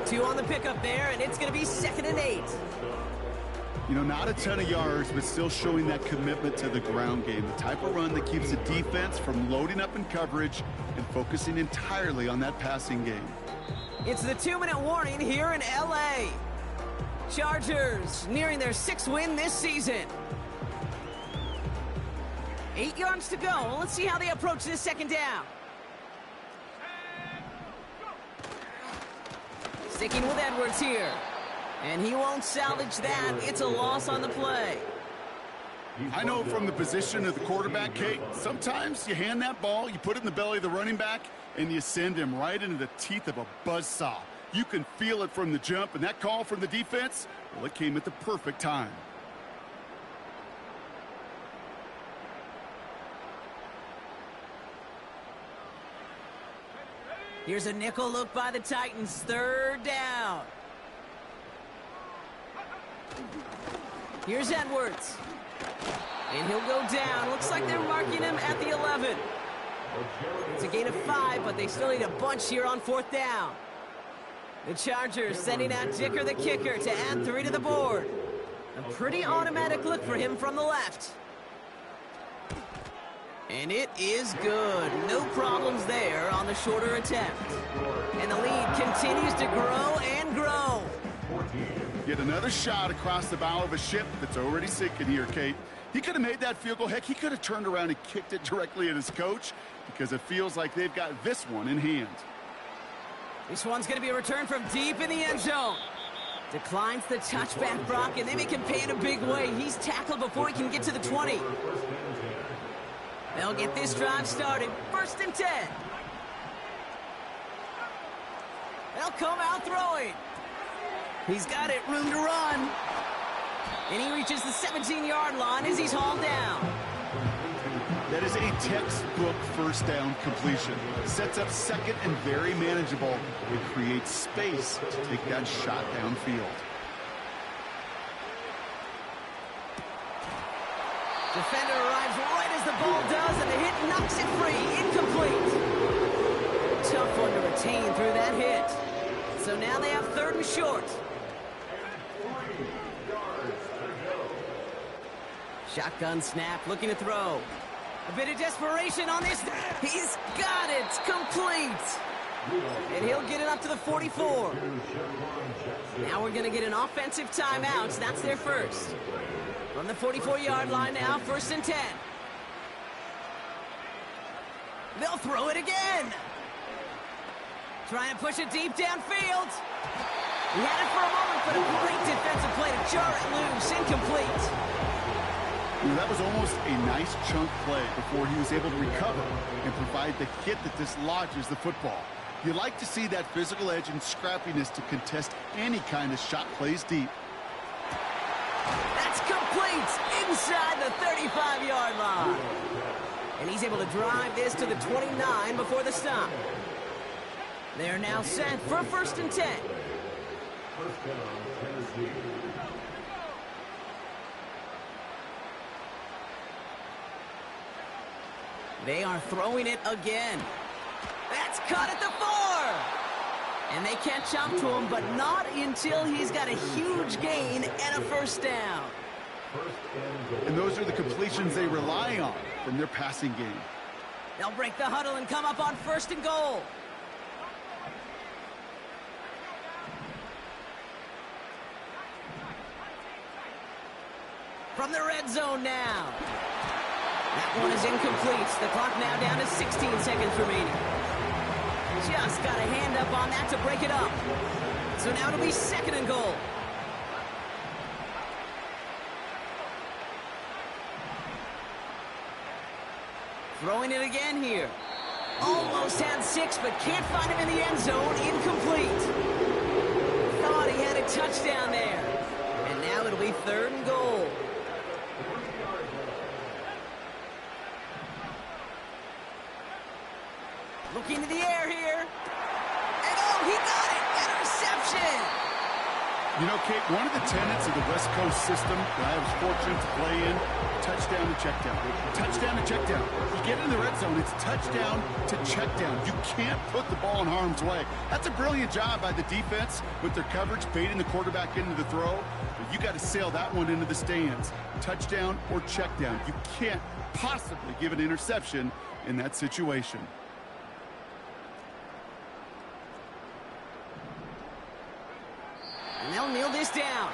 2 on the pickup there, and it's going to be 2nd and 8. You know, not a ton of yards, but still showing that commitment to the ground game. The type of run that keeps the defense from loading up in coverage and focusing entirely on that passing game. It's the 2-minute warning here in L.A. Chargers nearing their 6th win this season. 8 yards to go. Let's see how they approach this 2nd down. Sticking with Edwards here. And he won't salvage that. It's a loss on the play. I know from the position of the quarterback, Kate, sometimes you hand that ball, you put it in the belly of the running back, and you send him right into the teeth of a buzzsaw. You can feel it from the jump, and that call from the defense, well, it came at the perfect time. Here's a nickel look by the Titans. 3rd down. Here's Edwards. And he'll go down. Looks like they're marking him at the 11. It's a gain of 5, but they still need a bunch here on 4th down. The Chargers sending out Dicker the kicker to add 3 to the board. A pretty automatic look for him from the left. And it is good. No problems there on the shorter attempt. And the lead continues to grow and grow. Yet another shot across the bow of a ship that's already sinking here, Kate. He could have made that field goal. Heck, he could have turned around and kicked it directly at his coach because it feels like they've got this one in hand. This one's going to be a return from deep in the end zone. Declines the touchback, Brock, and they make him pay in a big way. He's tackled before he can get to the 20. They'll get this drive started. 1st and 10. They'll come out throwing. He's got it, room to run. And he reaches the 17-yard line as he's hauled down. That is a textbook 1st down completion. Sets up 2nd and very manageable. It creates space to take that shot downfield. Defender arrives right as the ball does, and the hit knocks it free. Incomplete. Tough one to retain through that hit. So now they have 3rd and short. Shotgun snap, looking to throw. A bit of desperation on this. He's got it. Complete. And he'll get it up to the 44. Now we're going to get an offensive timeout. That's their first. From the 44-yard line now, 1st and 10. They'll throw it again. Trying to push it deep downfield. He had it for a moment, but a great defensive play to jar it loose. Incomplete. You know, that was almost a nice chunk play before he was able to recover and provide the hit that dislodges the football. You like to see that physical edge and scrappiness to contest any kind of shot plays deep. That's complete inside the 35-yard line. And he's able to drive this to the 29 before the stop. They're now set for 1st and 10. First down, Tennessee. They are throwing it again. That's caught at the 4. And they catch up to him, but not until he's got a huge gain and a 1st down. And those are the completions they rely on from their passing game. They'll break the huddle and come up on 1st and goal. From the red zone now. That one is incomplete. The clock now down to 16 seconds remaining. Just got a hand up on that to break it up. So now it'll be 2nd and goal. Throwing it again here. Almost had 6, but can't find him in the end zone. Incomplete. Thought he had a touchdown there. And now it'll be 3rd and goal. Looking to the air here. And oh, he got it! Interception! You know, Kate, one of the tenets of the West Coast system that I was fortunate to play in, touchdown to check down. Touchdown to check down. You get in the red zone, it's touchdown to check down. You can't put the ball in harm's way. That's a brilliant job by the defense with their coverage, baiting the quarterback into the throw. But you got to sail that one into the stands. Touchdown or check down. You can't possibly give an interception in that situation. And they'll kneel this down.